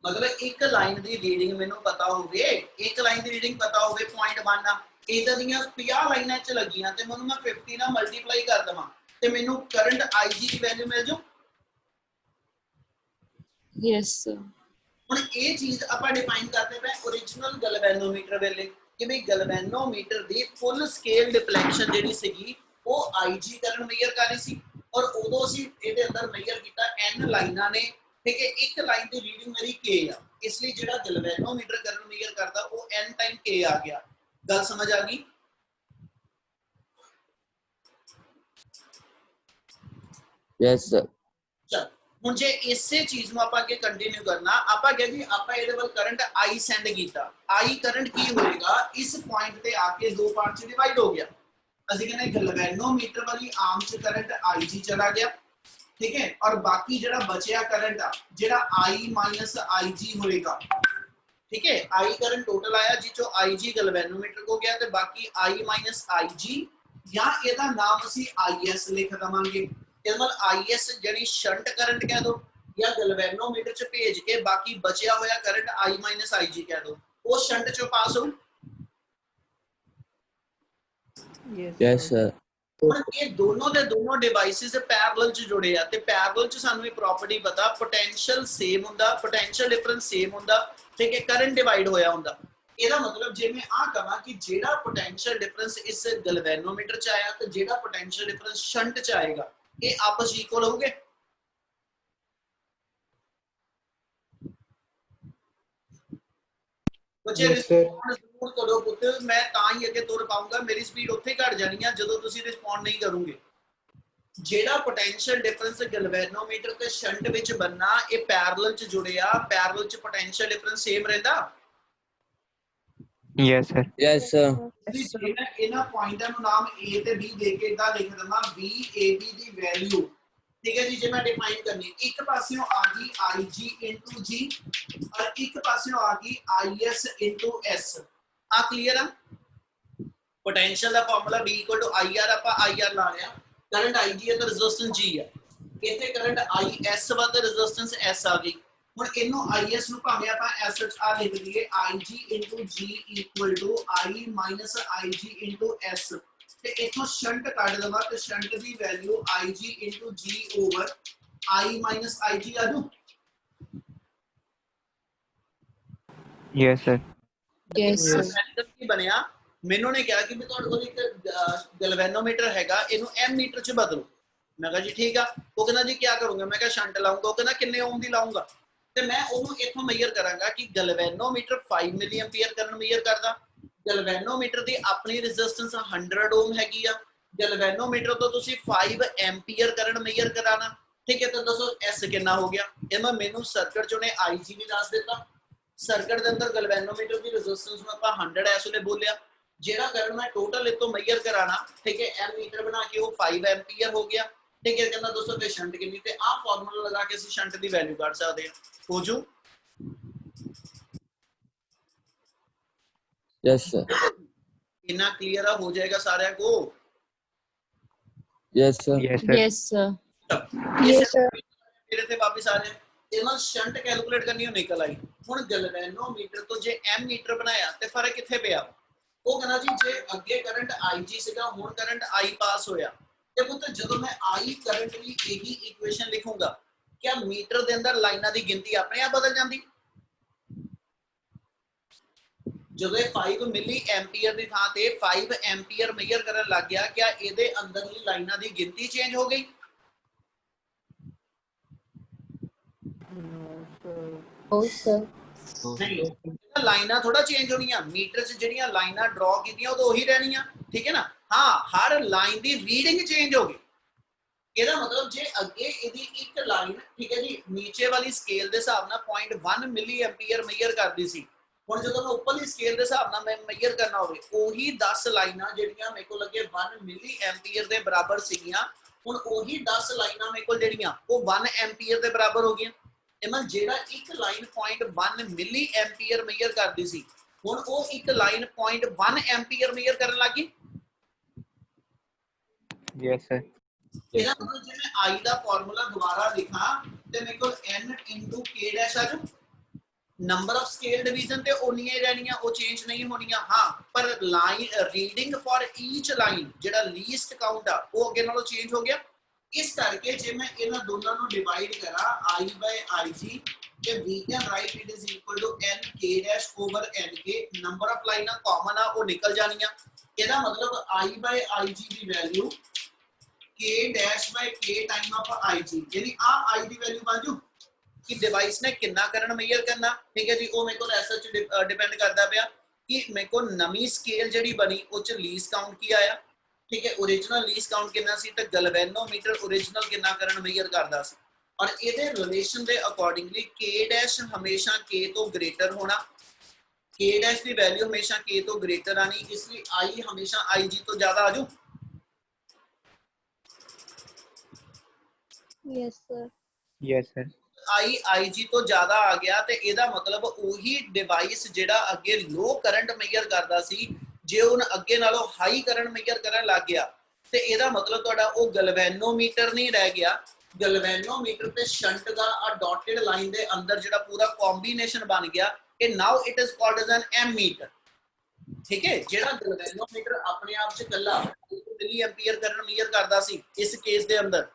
[SPEAKER 1] मतलब एक लाइन दी रीडिंग मैनू पता होवे, एक लाइन दी रीडिंग पता होवे 0.1 आ, इधर दियां 50 लाइनां च लगियां ते मैनू मैं 50 नाल मल्टीप्लाई कर दवां ते मैनू करंट IG दी वैल्यू मिल जाऊ।
[SPEAKER 3] Yes, sir.
[SPEAKER 1] हुण ये चीज आपां डिफाइन करदे पए ओरिजिनल गैल्वेनोमीटर वेले कि भाई गैल्वेनोमीटर दी फुल स्केल डिफ्लेक्शन जेहड़ी सीगी वो IG करंट मेजर कर रही सी, और उदों असीं इहदे अंदर मेजर कीता n लाइनां ने, ठीक है। एक लाइन की रीडिंग मेरी k आ, इसलिए जेड़ा गैल्वेनोमीटर करंट मेजर करता वो n टाइम k आ गया। गल समझ आ गई?
[SPEAKER 4] Yes, sir.
[SPEAKER 1] चल हुण जे इसे चीज ਨੂੰ ਆਪਾਂ ਅੱਗੇ ਕੰਟੀਨਿਊ ਕਰਨਾ, ਆਪਾਂ ਕਹੇ ਜੀ ਆਪਾਂ ਇਹਦੇ ਵੱਲ ਕਰੰਟ I ਸੈਂਡ ਕੀਤਾ, I ਕਰੰਟ ਕੀ ਹੋਏਗਾ, ਇਸ ਪੁਆਇੰਟ ਤੇ ਆ ਕੇ ਦੋ ਪਾਰਟ ਚ ਡਿਵਾਈਡ ਹੋ ਗਿਆ। ਅਸੀਂ ਕਹਿੰਦੇ ਗੈਲਵੇਨੋਮੀਟਰ ਵਾਲੀ ਆਰਮ ਚ ਕਰੰਟ IG ਚਲਾ ਗਿਆ, ठीक है, और बाकी जेड़ा बचया करंट आ जेड़ा I माइनस IG होएगा, ठीक है। I करंट टोटल आया जिचो IG गैल्वेनोमीटर को गया, ते बाकी I माइनस IG या एदा नाम असी IS लिख दवांगे। इस मतलब IS जेड़ी शंट करंट कह दो ਜਾਂ ਗੈਲਵੈਨੋਮੀਟਰ ਚ ਭੇਜ ਕੇ ਬਾਕੀ ਬਚਿਆ ਹੋਇਆ ਕਰੰਟ I ਮਾਈਨਸ IG ਕਹਿ ਦੋ, ਉਹ ਸ਼ੰਟ ਚੋਂ ਪਾਸ ਹੋਊ।
[SPEAKER 4] Yes, sir.
[SPEAKER 1] ਹੁਣ ਇਹ ਦੋਨੋਂ ਦੇ ਦੋਨੋਂ ਡਿਵਾਈਸਿਸ ਪੈਰਲਲ ਚ ਜੁੜੇ ਆ ਤੇ ਪੈਰਲਲ ਚ ਸਾਨੂੰ ਇਹ ਪ੍ਰੋਪਰਟੀ ਪਤਾ, ਪੋਟੈਂਸ਼ੀਅਲ ਸੇਮ ਹੁੰਦਾ, ਪੋਟੈਂਸ਼ੀਅਲ ਡਿਫਰੈਂਸ ਸੇਮ ਹੁੰਦਾ, ਠੀਕ ਹੈ, ਕਰੰਟ ਡਿਵਾਈਡ ਹੋਇਆ ਹੁੰਦਾ। ਇਹਦਾ ਮਤਲਬ ਜੇ ਮੈਂ ਆ ਕਹਾਂ ਕਿ ਜਿਹੜਾ ਪੋਟੈਂਸ਼ੀਅਲ ਡਿਫਰੈਂਸ ਇਸ ਗੈਲਵੈਨੋਮੀਟਰ ਚ ਆਇਆ ਤੇ ਜਿਹੜਾ ਪੋਟੈਂਸ਼ੀਅਲ ਡਿਫਰੈਂਸ ਸ਼ੰਟ ਚ ਆਏਗਾ, ਇਹ ਆਪਸ ਇਕੁਅਲ ਹੋਣਗੇ। ਬੱਚੇ
[SPEAKER 2] Yes, sir.
[SPEAKER 1] ਰਿਸਪੌਂਡ ਜ਼ਰੂਰ ਕਰੋ ਪੁੱਤ, ਮੈਂ ਤਾਂ ਹੀ ਅੱਗੇ ਤੁਰ ਪਾਉਂਗਾ, ਮੇਰੀ ਸਪੀਡ ਉੱਥੇ ਘਟ ਜਾਣੀ ਆ ਜਦੋਂ ਤੁਸੀਂ ਰਿਸਪੌਂਡ ਨਹੀਂ ਕਰੋਗੇ। ਜਿਹੜਾ ਪੋਟੈਂਸ਼ੀਅਲ ਡਿਫਰੈਂਸ ਗੈਲਵੈਨੋਮੀਟਰ ਤੇ ਸ਼ੰਟ ਵਿੱਚ ਬੰਨਾ, ਇਹ ਪੈਰਲਲ ਚ ਜੁੜਿਆ, ਪੈਰਲਲ ਚ ਪੋਟੈਂਸ਼ੀਅਲ ਡਿਫਰੈਂਸ ਸੇਮ ਰਹਿੰਦਾ।
[SPEAKER 2] Yes, sir.
[SPEAKER 4] Yes, sir.
[SPEAKER 1] ਜੇ ਮੈਂ ਇਹਨਾਂ ਪੁਆਇੰਟਾਂ ਨੂੰ ਨਾਮ A ਤੇ B ਦੇ ਕੇ ਇਦਾਂ ਲਿਖ ਦਿੰਦਾ, VAB ਦੀ ਵੈਲਿਊ, ਠੀਕ ਹੈ ਜੀ, ਜੇ ਮੈਂ ਡਿਫਾਈਨ ਕਰਨੀ, ਇੱਕ ਪਾਸਿਓਂ ਆ ਗਈ IG into G ਔਰ ਇੱਕ ਪਾਸਿਓਂ ਆ ਗਈ IS into S। ਆ ਕਲੀਅਰ ਆ? ਪੋਟੈਂਸ਼ੀਅਲ ਦਾ ਫਾਰਮੂਲਾ V IR, ਆਪਾਂ IR ਲਾ ਲਿਆ, ਕਰੰਟ IG ਹੈ ਤਾਂ ਰੈਜ਼ਿਸਟੈਂਸ G ਹੈ, ਇੱਥੇ ਕਰੰਟ IS ਵਾ ਤੇ ਰੈਜ਼ਿਸਟੈਂਸ S ਆ ਗਈ। ਹੁਣ ਇਹਨੂੰ IS ਨੂੰ ਭਾਵੇਂ ਆਪਾਂ S ਚ ਆ ਲਿਖ ਲਈਏ, IG into G equal to I minus IG into S, ਤੇ ਇਥੋਂ ਸ਼ੰਟ ਕੱਢ ਦਵਾ ਤੇ shunt the value IG into G over I minus IG ਆ ਜੂ।
[SPEAKER 2] Yes, sir.
[SPEAKER 3] Yes, sir.
[SPEAKER 1] Method ਕੀ ਬਣਿਆ, ਮੈਨੂੰ ਨੇ ਕਿਹਾ ਕਿ ਵੀ ਤੁਹਾਡੇ ਕੋਲ ਇੱਕ ਗੈਲਵੈਨੋਮੀਟਰ ਹੈਗਾ, ਇਹਨੂੰ M ਮੀਟਰ ਚ ਬਦਲੋ। ਮੈਂ ਕਿਹਾ ਜੀ ਠੀਕ ਆ। ਉਹ ਕਹਿੰਦਾ ਜੀ ਕੀ ਕਰੂੰਗਾ, ਮੈਂ ਕਿਹਾ ਸ਼ੰਟ ਲਾਉਂਗਾ। ਉਹ ਕਹਿੰਦਾ ਕਿੰਨੇ ਓਮ ਦੀ ਲਾਉਂਗਾ, ਤੇ ਮੈਂ ਉਹਨੂੰ ਇਥੋਂ ਮੇਜਰ ਕਰਾਂਗਾ ਕਿ ਗੈਲਵੈਨੋਮੀਟਰ 5 ਮਿਲੀ ਐਂਪੀਅਰ ਕਰੰਟ ਮੇਜਰ ਕਰਦਾ, ਗੈਲਵੈਨੋਮੀਟਰ ਦੀ ਆਪਣੀ ਰੈਜ਼ਿਸਟੈਂਸ 100 ਓਮ ਹੈਗੀ ਆ, ਗੈਲਵੈਨੋਮੀਟਰ ਤੋਂ ਤੁਸੀਂ 5 ਐਂਪੀਅਰ ਕਰੰਟ ਮੇਜਰ ਕਰਾਣਾ, ਠੀਕ ਹੈ। ਤਾਂ ਦੱਸੋ S ਕਿੰਨਾ ਹੋ ਗਿਆ। ਇਹ ਮੈਨੂੰ ਸਰਕਟ ਚੋਂ ਨੇ IG ਵੀ ਦੱਸ ਦਿੱਤਾ, ਸਰਕਟ ਦੇ ਅੰਦਰ ਗੈਲਵੈਨੋਮੀਟਰ ਦੀ ਰੈਜ਼ਿਸਟੈਂਸ ਨੂੰ ਆਪਾਂ 100 ਐਸ ਉਹਨੇ ਬੋਲਿਆ, ਜਿਹੜਾ ਕਰੰਟ ਮੈਂ ਟੋਟਲ ਇਤੋਂ ਮੇਜਰ ਕਰਾਣਾ, ਠੀਕ ਹੈ, M ਮੀਟਰ ਬਣਾ ਕੇ ਉਹ 5 ਐਂਪੀਅਰ ਹੋ ਗਿਆ, ਠੀਕ ਹੈ। ਕਹਿੰਦਾ ਦੋਸਤੋ ਤੇ ਸ਼ੰਟ ਕਿੰਨੀ, ਤੇ ਆਹ ਫਾਰਮੂਲਾ ਲਗਾ ਕੇ ਅਸੀਂ ਸ਼ੰਟ ਦੀ ਵੈਲਿਊ ਕੱਢ ਸਕਦੇ ਹਾਂ। ਹੋ ਜੂ?
[SPEAKER 4] Yes, sir.
[SPEAKER 1] ਇੰਨਾ ਕਲੀਅਰ ਆ, ਹੋ ਜਾਏਗਾ ਸਾਰਿਆਂ ਕੋ?
[SPEAKER 4] Yes, sir.
[SPEAKER 2] Yes, sir.
[SPEAKER 3] Yes, sir.
[SPEAKER 1] Yes, sir. ਫਿਰ ਇੱਥੇ ਵਾਪਸ ਆ ਰਹੇ, ਇਹਨਾਂ ਸ਼ੰਟ ਕੈਲਕੂਲੇਟ ਕਰਨੀ ਉਹ ਨਿਕਲ ਆਈ। ਹੁਣ ਗੈਲਵੈਨੋਮੀਟਰ ਤੋਂ ਜੇ M ਮੀਟਰ ਬਣਾਇਆ ਤੇ ਫਰਕ ਕਿੱਥੇ ਪਿਆ? ਉਹ ਕਹਿੰਦਾ ਜੀ ਜੇ ਅੱਗੇ ਕਰੰਟ IG ਸੀਗਾ, ਹੁਣ ਕਰੰਟ I ਪਾਸ ਹੋਇਆ, ਤੇ ਪੁੱਤ ਜਦੋਂ ਮੈਂ I ਕਰੰਟ ਲਈ ਇਹੀ ਇਕੁਏਸ਼ਨ ਲਿਖੂੰਗਾ, ਕਿਆ ਮੀਟਰ ਦੇ ਅੰਦਰ ਲਾਈਨਾਂ ਦੀ ਗਿਣਤੀ ਆਪਣੇ ਆਪ ਬਦਲ ਜਾਂਦੀ? ਜਦੋਂ ਇਹ 5 ਮਿਲੀ ਐਂਪੀਅਰ ਦੀ ਥਾਂ ਤੇ 5 ਐਂਪੀਅਰ ਮੇਜਰ ਕਰਨ ਲੱਗ ਗਿਆ, ਕਿਆ ਇਹਦੇ ਅੰਦਰਲੀ ਲਾਈਨਾਂ ਦੀ ਗਿਣਤੀ ਚੇਂਜ ਹੋ ਗਈ?
[SPEAKER 3] Oh, sir.
[SPEAKER 1] ਨਹੀਂ, ਲਾਈਨਾਂ ਥੋੜਾ ਚੇਂਜ ਹੋਣੀਆਂ, ਮੀਟਰ 'ਚ ਜਿਹੜੀਆਂ ਲਾਈਨਾਂ ਡਰਾ ਕੀਤੀਆਂ ਉਹ ਤਾਂ ਉਹੀ ਰਹਿਣੀਆਂ, ਠੀਕ ਹੈ ਨਾ। ਹਾਂ, ਹਰ ਲਾਈਨ ਦੀ ਰੀਡਿੰਗ ਚੇਂਜ ਹੋ ਗਈ। ਇਹਦਾ ਮਤਲਬ ਜੇ ਅੱਗੇ ਇਹਦੀ ਇੱਕ ਲਾਈਨ, ਠੀਕ ਹੈ ਜੀ, ਨੀਚੇ ਵਾਲੀ ਸਕੇਲ ਦੇ ਹਿਸਾਬ ਨਾਲ 0.1 ਮਿਲੀ ਐਂਪੀਅਰ ਮੇਜਰ ਕਰਦੀ ਸੀ, ਹੁਣ ਜਦੋਂ ਮੈਂ ਉੱਪਰਲੀ ਸਕੇਲ ਦੇ ਹਿਸਾਬ ਨਾਲ ਮੈਂ ਮੇਜਰ ਕਰਨਾ ਹੋਵੇ, ਉਹੀ 10 ਲਾਈਨਾਂ ਜਿਹੜੀਆਂ ਮੇਰੇ ਕੋਲ ਅੱਗੇ 1 ਮਿਲੀ ਐਂਪੀਅਰ ਦੇ ਬਰਾਬਰ ਸੀਗੀਆਂ, ਹੁਣ ਉਹੀ 10 ਲਾਈਨਾਂ ਮੇਰੇ ਕੋਲ ਜਿਹੜੀਆਂ ਉਹ 1 ਐਂਪੀਅਰ ਦੇ ਬਰਾਬਰ ਹੋ ਗਈਆਂ। ਇਹ ਜਿਹੜਾ ਇੱਕ ਲਾਈਨ 0.1 ਮਿਲੀ ਐਂਪੀਅਰ ਮੇਜਰ ਕਰਦੀ ਸੀ, ਹੁਣ ਉਹ ਇੱਕ ਲਾਈਨ 0.1 ਐਂਪੀਅਰ ਮੇਜਰ ਕਰਨ ਲੱਗੀ।
[SPEAKER 2] Yes, sir.
[SPEAKER 1] ਇਹਦਾ ਮਤਲਬ ਜੇ ਮੈਂ I ਦਾ ਫਾਰਮੂਲਾ ਦੁਬਾਰਾ ਲਿਖਾਂ ਤੇ ਮੇਰੇ ਕੋਲ N into K ਡੈਸ਼ ਆ ਜਾਊ। ਨੰਬਰ ਆਫ ਸਕੇਲ ਡਿਵੀਜ਼ਨ ਤੇ ਉਨੀਆਂ ਹੀ ਰਹਿਣੀਆਂ, ਉਹ ਚੇਂਜ ਨਹੀਂ ਹੋਣੀਆਂ। ਹਾਂ, ਪਰ ਲਾਈਨ ਰੀਡਿੰਗ ਫॉर ਈਚ ਲਾਈਨ ਜਿਹੜਾ ਲੀਸਟ ਕਾਊਂਟ ਆ ਉਹ ਅੱਗੇ ਨਾਲੋਂ ਚੇਂਜ ਹੋ ਗਿਆ। ਇਸ ਕਰਕੇ ਜੇ ਮੈਂ ਇਹਨਾਂ ਦੋਨਾਂ ਨੂੰ ਡਿਵਾਈਡ ਕਰਾਂ I by IG, ਤੇ we can write it is equal to NK dash over NK, number of ਲਾਈਨਾਂ ਕਾਮਨ ਆ ਉਹ ਨਿਕਲ ਜਾਣੀਆਂ। ਇਹਦਾ ਮਤਲਬ I by IG the value K dash by K time of IG, यानी आ I ਦੀ ਵੈਲਿਊ ਬਣ ਜੂ ਕਿ ਡਿਵਾਈਸ ਨੇ ਕਿੰਨਾ ਕਰੰਟ ਮੇਜਰ ਕਰਨਾ, ਠੀਕ ਹੈ ਜੀ। ਉਹ ਮੇਰੇ ਕੋਲ ਐਸਐਚ ਡਿਪੈਂਡ ਕਰਦਾ ਪਿਆ ਕਿ ਮੇਰੇ ਕੋਲ ਨਵੀਂ ਸਕੇਲ ਜਿਹੜੀ ਬਣੀ ਉਹ ਚ ਲੀਸ ਕਾਊਂਟ ਕੀ ਆਇਆ, ਠੀਕ ਹੈ। ओरिजिनल ਲੀਸ ਕਾਊਂਟ ਕਿੰਨਾ ਸੀ ਤੇ ਗੈਲਵੈਨੋਮੀਟਰ ओरिजिनल ਕਿੰਨਾ ਕਰੰਟ ਮੇਜਰ ਕਰਦਾ ਸੀ, ਔਰ ਇਹਦੇ ਰਿਲੇਸ਼ਨ ਦੇ ਅਕੋਰਡਿੰਗਲੀ K ਡੈਸ਼ ਹਮੇਸ਼ਾ K ਤੋਂ ਗ੍ਰੇਟਰ ਹੋਣਾ, K ਡੈਸ਼ ਦੀ ਵੈਲਿਊ ਹਮੇਸ਼ਾ K ਤੋਂ ਗ੍ਰੇਟਰ ਆਣੀ, ਇਸ ਲਈ I ਹਮੇਸ਼ਾ IG ਤੋਂ ਜ਼ਿਆਦਾ ਆ ਜੂ।
[SPEAKER 3] Yes, sir.
[SPEAKER 2] Yes, sir.
[SPEAKER 1] I IG ਤੋਂ ਜ਼ਿਆਦਾ ਆ ਗਿਆ ਤੇ ਇਹਦਾ ਮਤਲਬ ਉਹੀ ਡਿਵਾਈਸ ਜਿਹੜਾ ਅੱਗੇ ਲੋ ਕਰੰਟ ਮੇਜਰ ਕਰਦਾ ਸੀ, ਜੇ ਹੁਣ ਅੱਗੇ ਨਾਲੋਂ ਹਾਈ ਕਰੰਟ ਮੇਜਰ ਕਰਨ ਲੱਗ ਗਿਆ ਤੇ ਇਹਦਾ ਮਤਲਬ ਤੁਹਾਡਾ ਉਹ ਗੈਲਵੈਨੋਮੀਟਰ ਨਹੀਂ ਰਹਿ ਗਿਆ, ਗੈਲਵੇਨੋਮੀਟਰ ਤੇ ਸ਼ੰਟ ਦਾ ਆ ਡਾਟਡ ਲਾਈਨ ਦੇ ਅੰਦਰ ਜਿਹੜਾ ਪੂਰਾ ਕੰਬੀਨੇਸ਼ਨ ਬਣ ਗਿਆ, ਇਹ now it is called as an ammeter. ਠੀਕ ਹੈ, ਜਿਹੜਾ ਗੈਲਵੇਨੋਮੀਟਰ ਆਪਣੇ ਆਪ ਚ ਕੱਲਾ ਮਿਲੀ ਐਂਪੀਅਰ ਕਰੰਟ ਮੀਅਰ ਕਰਦਾ ਸੀ ਇਸ ਕੇਸ ਦੇ ਅੰਦਰ,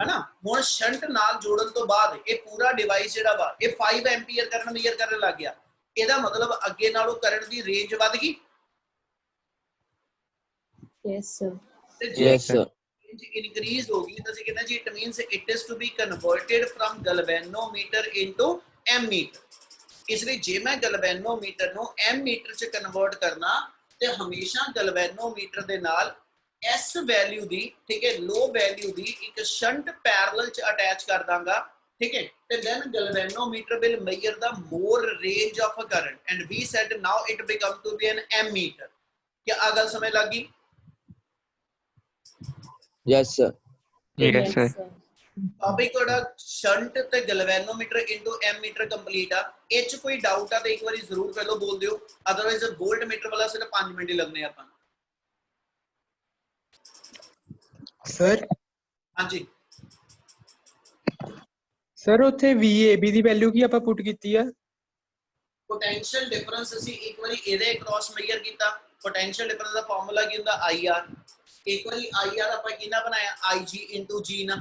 [SPEAKER 1] ਹੈਨਾ, ਹੁਣ ਸ਼ੰਟ ਨਾਲ ਜੋੜਨ ਤੋਂ ਬਾਅਦ ਇਹ ਪੂਰਾ ਡਿਵਾਈਸ ਜਿਹੜਾ ਵਾ ਇਹ 5 ਐਂਪੀਅਰ ਕਰੰਟ ਮੀਅਰ ਕਰਨ ਲੱਗ ਗਿਆ। ਇਹਦਾ ਮਤਲਬ ਅੱਗੇ ਨਾਲੋਂ ਕਰੰਟ ਦੀ ਰੇਂਜ ਵੱਧ ਗਈ।
[SPEAKER 3] Yes, sir.
[SPEAKER 1] ਤੇ ਜੇ
[SPEAKER 4] Yes, sir.
[SPEAKER 1] range increase ਹੋਗੀ ਤਾਂ ਅਸੀਂ ਕਹਿੰਦੇ ਜੀ it means it is to be converted from galvanometer into ammeter. ਇਸ ਲਈ ਜੇ ਮੈਂ ਗੈਲਵੇਨੋਮੀਟਰ ਨੂੰ ਐਮੀਟਰ ਚ ਕਨਵਰਟ ਕਰਨਾ ਤੇ ਹਮੇਸ਼ਾ ਗੈਲਵੇਨੋਮੀਟਰ ਦੇ ਨਾਲ ਐਸ ਵੈਲਿਊ ਦੀ, ਠੀਕ ਹੈ, ਲੋ ਵੈਲਿਊ ਦੀ ਇੱਕ ਸ਼ੰਟ ਪੈਰਲਲ ਚ ਅਟੈਚ ਕਰ ਦਾਂਗਾ। ਠੀਕ ਹੈ, ਤੇ then galvanometer will measure the more range of a current and we said now it become to be an ammeter। क्या आ गल समझ लग गई?
[SPEAKER 4] Yes, sir.
[SPEAKER 2] Yes, sir.
[SPEAKER 1] Topic थोड़ा शंट ते गैल्वेनोमीटर इनटू एमीटर कंप्लीट आ। ਇਹ ਚ ਕੋਈ डाउट आ तो एक बारी जरूर पहलो बोल दियो, अदरवाइज वोल्ट मीटर वाला सिर्फ 5 मिनट ही लगने अपन।
[SPEAKER 5] सर
[SPEAKER 1] हां जी
[SPEAKER 5] सर ਉੱਥੇ VAB ਦੀ ਵੈਲਿਊ ਕੀ ਆਪਾਂ ਪੁੱਟ ਕੀਤੀ ਆ?
[SPEAKER 1] पोटेंशियल डिफरेंस ਅਸੀਂ ਇੱਕ ਵਾਰੀ ਇਹਦੇ ਅਕ੍ਰੋਸ ਮੇਜਰ ਕੀਤਾ। पोटेंशियल डिफरेंस ਦਾ ਫਾਰਮੂਲਾ ਕੀ ਹੁੰਦਾ? IR। ਇੱਕ ਵਾਰੀ IR ਆਪਾਂ ਕਿੰਨਾ ਬਣਾਇਆ? IG into G ਨਾ।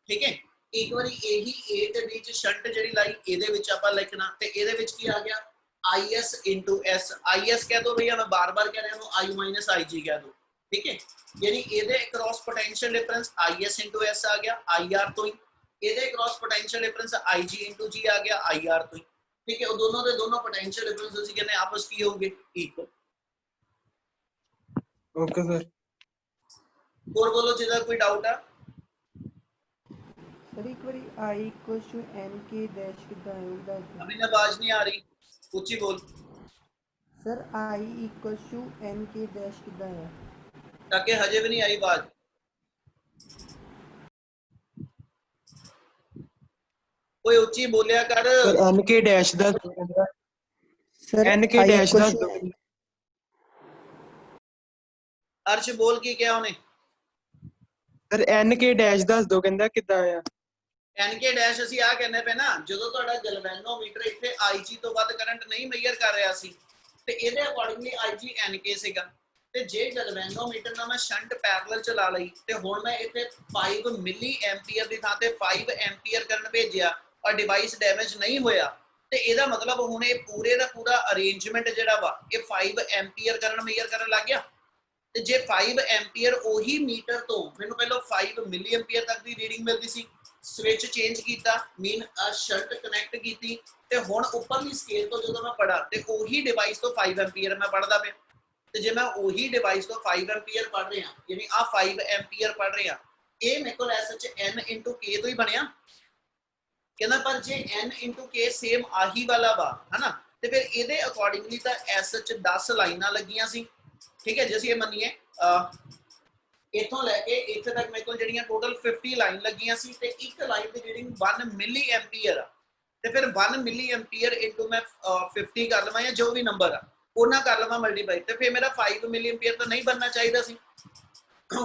[SPEAKER 1] ਠੀਕ ਹੈ, ਇੱਕ ਵਾਰੀ ਇਹੀ A ਤੇ B ਚ ਸ਼ੰਟ ਜਿਹੜੀ ਲਾਈ ਇਹਦੇ ਵਿੱਚ ਆਪਾਂ ਲਿਖਣਾ ਤੇ ਇਹਦੇ ਵਿੱਚ ਕੀ ਆ ਗਿਆ? IS into S। IS ਕਹਿ ਦੋ ਭਈਆ, ਮੈਂ ਬਾਰ-ਬਾਰ ਕਹਿ ਰਿਹਾ ਹਾਂ I - IG ਕਹਿ ਦੋ। ਠੀਕ ਹੈ, ਯਾਨੀ ਇਹਦੇ across potential difference IS into S ਆ ਗਿਆ IR ਤੋਂ ਹੀ, ਇਹਦੇ across potential difference IG into G ਆ ਗਿਆ IR ਤੋਂ ਹੀ। ठीक है, दोनों के दोनों पोटेंशियल डिफरेंस उसी कहने आपस की होंगे इक्वल।
[SPEAKER 5] Okay sir.
[SPEAKER 1] और बोलो जिधर कोई डाउट है?
[SPEAKER 6] सर एक बारी I इक्वल्स टू N के डैश कितना है ਉਹਦਾ?
[SPEAKER 1] अभी आवाज नहीं आ रही, ऊंची बोल।
[SPEAKER 6] Sir I equals to N के डैश कितना है?
[SPEAKER 1] ताकि हजे भी नहीं आई आवाज। कोई ऊंची बोलिया कर।
[SPEAKER 5] सर N के डैश ਦਾ
[SPEAKER 6] सर
[SPEAKER 5] N के
[SPEAKER 6] I
[SPEAKER 5] dash the
[SPEAKER 6] equals to
[SPEAKER 1] अर्श बोल की क्या उन्हें?
[SPEAKER 5] सर N के डैश ਦੱਸ ਦੋ ਕਹਿੰਦਾ ਕਿਦਾਂ ਆ?
[SPEAKER 1] एन के डैश ਅਸੀਂ ਆ ਕਹਿੰਦੇ ਪਏ ਨਾ, ਜਦੋਂ ਤੁਹਾਡਾ ਗੈਲਵੇਨੋਮੀਟਰ ਇੱਥੇ IG ਤੋਂ ਵੱਧ ਕਰੰਟ ਨਹੀਂ ਮੇਜਰ ਕਰ ਰਿਹਾ ਸੀ ਤੇ ਇਹਦੇ ਅਕੋਰਡਿੰਗਲੀ IG NK ਸੀਗਾ। ਤੇ ਜੇ ਗੈਲਵੇਨੋਮੀਟਰ ਨਾਲ ਮੈਂ ਸ਼ੰਟ ਪੈਰਲਲ ਚਲਾ ਲਈ ਤੇ ਹੁਣ ਮੈਂ ਇੱਥੇ 5 ਮਿਲੀ ਐਂਪੀਅਰ ਦੀ ਥਾਂ ਤੇ 5 ਐਂਪੀਅਰ ਕਰੰਟ ਭੇਜਿਆ और डिवाइस डैमेज नहीं होया, ਤੇ ਇਹਦਾ ਮਤਲਬ ਹੁਣ ਇਹ ਪੂਰੇ ਦਾ ਪੂਰਾ ਅਰੇਂਜਮੈਂਟ ਜਿਹੜਾ ਵਾ ਇਹ 5 ਐਂਪੀਅਰ ਕਰੰਟ ਮੇਜਰ ਕਰਨ ਲੱਗ ਗਿਆ। ਤੇ ਜੇ 5 ਐਂਪੀਅਰ ਉਹੀ ਮੀਟਰ ਤੋਂ ਮੈਨੂੰ ਪਹਿਲਾਂ 5 ਮਿਲੀ ਐਂਪੀਅਰ ਤੱਕ ਦੀ ਰੀਡਿੰਗ ਮਿਲਦੀ ਸੀ, ਸਵਿਚ ਚੇਂਜ ਕੀਤਾ, ਮੀਨ ਸ਼ੰਟ ਕਨੈਕਟ ਕੀਤੀ ਤੇ ਹੁਣ ਉੱਪਰਲੀ ਸਕੇਲ ਤੋਂ ਜਦੋਂ ਮੈਂ ਪੜਾ ਤੇ ਉਹੀ ਡਿਵਾਈਸ ਤੋਂ 5 ਐਂਪੀਅਰ ਮੈਂ ਪੜਦਾ ਪਿਆ। ਤੇ ਜੇ ਮੈਂ ਉਹੀ ਡਿਵਾਈਸ ਤੋਂ 5 ਐਂਪੀਅਰ ਪੜ ਰਿਹਾ, ਯਾਨੀ ਆ 5 ਐਂਪੀਅਰ ਪੜ ਰਿਹਾ, ਇਹ ਮੇਰੇ ਕੋਲ S H n into k ਤੋਂ ਹੀ ਬਣਿਆ। कहना पर जे n into k सेम आही वाला वा है ना, ते फिर ਇਹਦੇ ਅਕੋਰਡਿੰਗਲੀ ਤਾਂ s ਚ 10 ਲਾਈਨਾਂ ਲੱਗੀਆਂ ਸੀ। ਠੀਕ ਹੈ, ਜੇ ਅਸੀਂ ਇਹ ਮੰਨੀਏ ਇਥੋਂ ਲੈ ਕੇ ਇੱਥੇ ਤੱਕ ਮੇਰੇ ਕੋਲ ਜਿਹੜੀਆਂ ਟੋਟਲ 50 ਲਾਈਨ ਲੱਗੀਆਂ ਸੀ ਤੇ ਇੱਕ ਲਾਈਨ ਦੀ ਰੀਡਿੰਗ 1 ਮਿਲੀ ਐਂਪੀਅਰ ਆ। ਤੇ ਫਿਰ 1 ਮਿਲੀ ਐਂਪੀਅਰ ਇਨਟੂ ਮੈਂ 50 ਕਰ ਲਵਾਂ ਜਾਂ ਜੋ ਵੀ ਨੰਬਰ ਆ ਉਹਨਾਂ ਕਰ ਲਵਾਂ ਮਲਟੀਪਲਾਈ, ਤੇ ਫਿਰ ਮੇਰਾ 5 ਮਿਲੀ ਐਂਪੀਅਰ ਤਾਂ ਨਹੀਂ ਬਣਨਾ ਚਾਹੀਦਾ ਸੀ।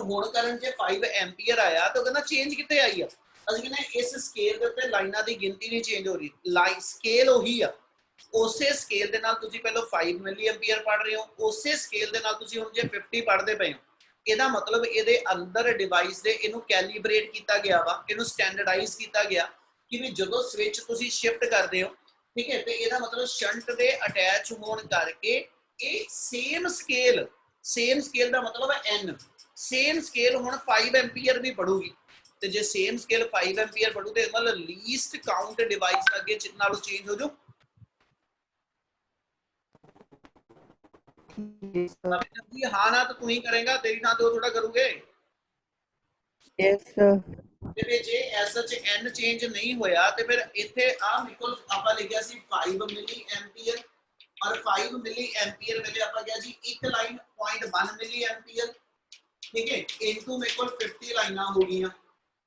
[SPEAKER 1] ਹੁਣ ਕਰਨ ਜੇ 5 ਐਂਪੀਅਰ ਆਇਆ ਤਾਂ ਕਹਿੰਦਾ ਚੇਂਜ ਕਿੱਥੇ ਆਈ ਆ? ਅਸੀਂ ਕਹਿੰਦੇ ਇਸ ਸਕੇਲ ਦੇ ਉੱਤੇ ਲਾਈਨਾਂ ਦੀ ਗਿਣਤੀ ਨਹੀਂ ਚੇਂਜ ਹੋ ਰਹੀ, ਲਾਈਨ ਸਕੇਲ ਉਹੀ ਆ। ਉਸੇ ਸਕੇਲ ਦੇ ਨਾਲ ਤੁਸੀਂ ਪਹਿਲਾਂ 5 ਮਿਲੀ ਐਂਪੀਅਰ ਪੜ ਰਹੇ ਹੋ, ਉਸੇ ਸਕੇਲ ਦੇ ਨਾਲ ਤੁਸੀਂ ਹੁਣ ਜੇ 50 ਪੜਦੇ ਪਏ ਹੋ, ਇਹਦਾ ਮਤਲਬ ਇਹਦੇ ਅੰਦਰ ਡਿਵਾਈਸ ਦੇ ਇਹਨੂੰ ਕੈਲੀਬ੍ਰੇਟ ਕੀਤਾ ਗਿਆ ਵਾ, ਇਹਨੂੰ ਸਟੈਂਡਰਡਾਈਜ਼ ਕੀਤਾ ਗਿਆ ਕਿ ਵੀ ਜਦੋਂ ਸਵਿਚ ਤੁਸੀਂ ਸ਼ਿਫਟ ਕਰਦੇ ਹੋ, ਠੀਕ ਹੈ, ਤੇ ਇਹਦਾ ਮਤਲਬ ਸ਼ੰਟ ਦੇ ਅਟੈਚ ਹੋਣ ਕਰਕੇ ਇਹ ਸੇਮ ਸਕੇਲ ਦਾ ਮਤਲਬ ਹੈ n, ਸੇਮ ਸਕੇਲ ਹੁਣ 5 ਐਂਪੀਅਰ ਵੀ ਪੜੂਗੀ। ਤੇ ਜੇ ਸੇਮ ਸਕੇਲ 5 ਐਂਪੀਅਰ ਪੜੂ ਤੇ ਮਤਲਬ ਲੀਸਟ ਕਾਊਂਟ ਡਿਵਾਈਸ ਅੱਗੇ ਨਾਲੋਂ ਚੇਂਜ ਹੋ ਜਾਊ। हाँ ना तो तू ही करेगा, तेरी ना तो थोड़ा करोगे।
[SPEAKER 6] Yes sir.
[SPEAKER 1] ਤੇ ਫਿਰ ਜੇ ਐਸਐਚ n ਚੇਂਜ ਨਹੀਂ ਹੋਇਆ ਤੇ ਫਿਰ ਇੱਥੇ ਆ ਮੇਰੇ ਕੋਲ ਆਪਾਂ ਲਿਖਿਆ ਸੀ 5 ਮਿਲੀ ਐਂਪੀਅਰ ਔਰ 5 ਮਿਲੀ ਐਂਪੀਅਰ ਵੇਲੇ ਆਪਾਂ ਕਿਹਾ ਜੀ ਇੱਕ ਲਾਈਨ 0.1 ਮਿਲੀ ਐਂਪੀਅਰ, ਠੀਕ ਹੈ, ਇਨਟੂ ਮੇਰੇ ਕੋਲ 50 ਲਾਈਨਾਂ ਹੋ ਗਈਆਂ।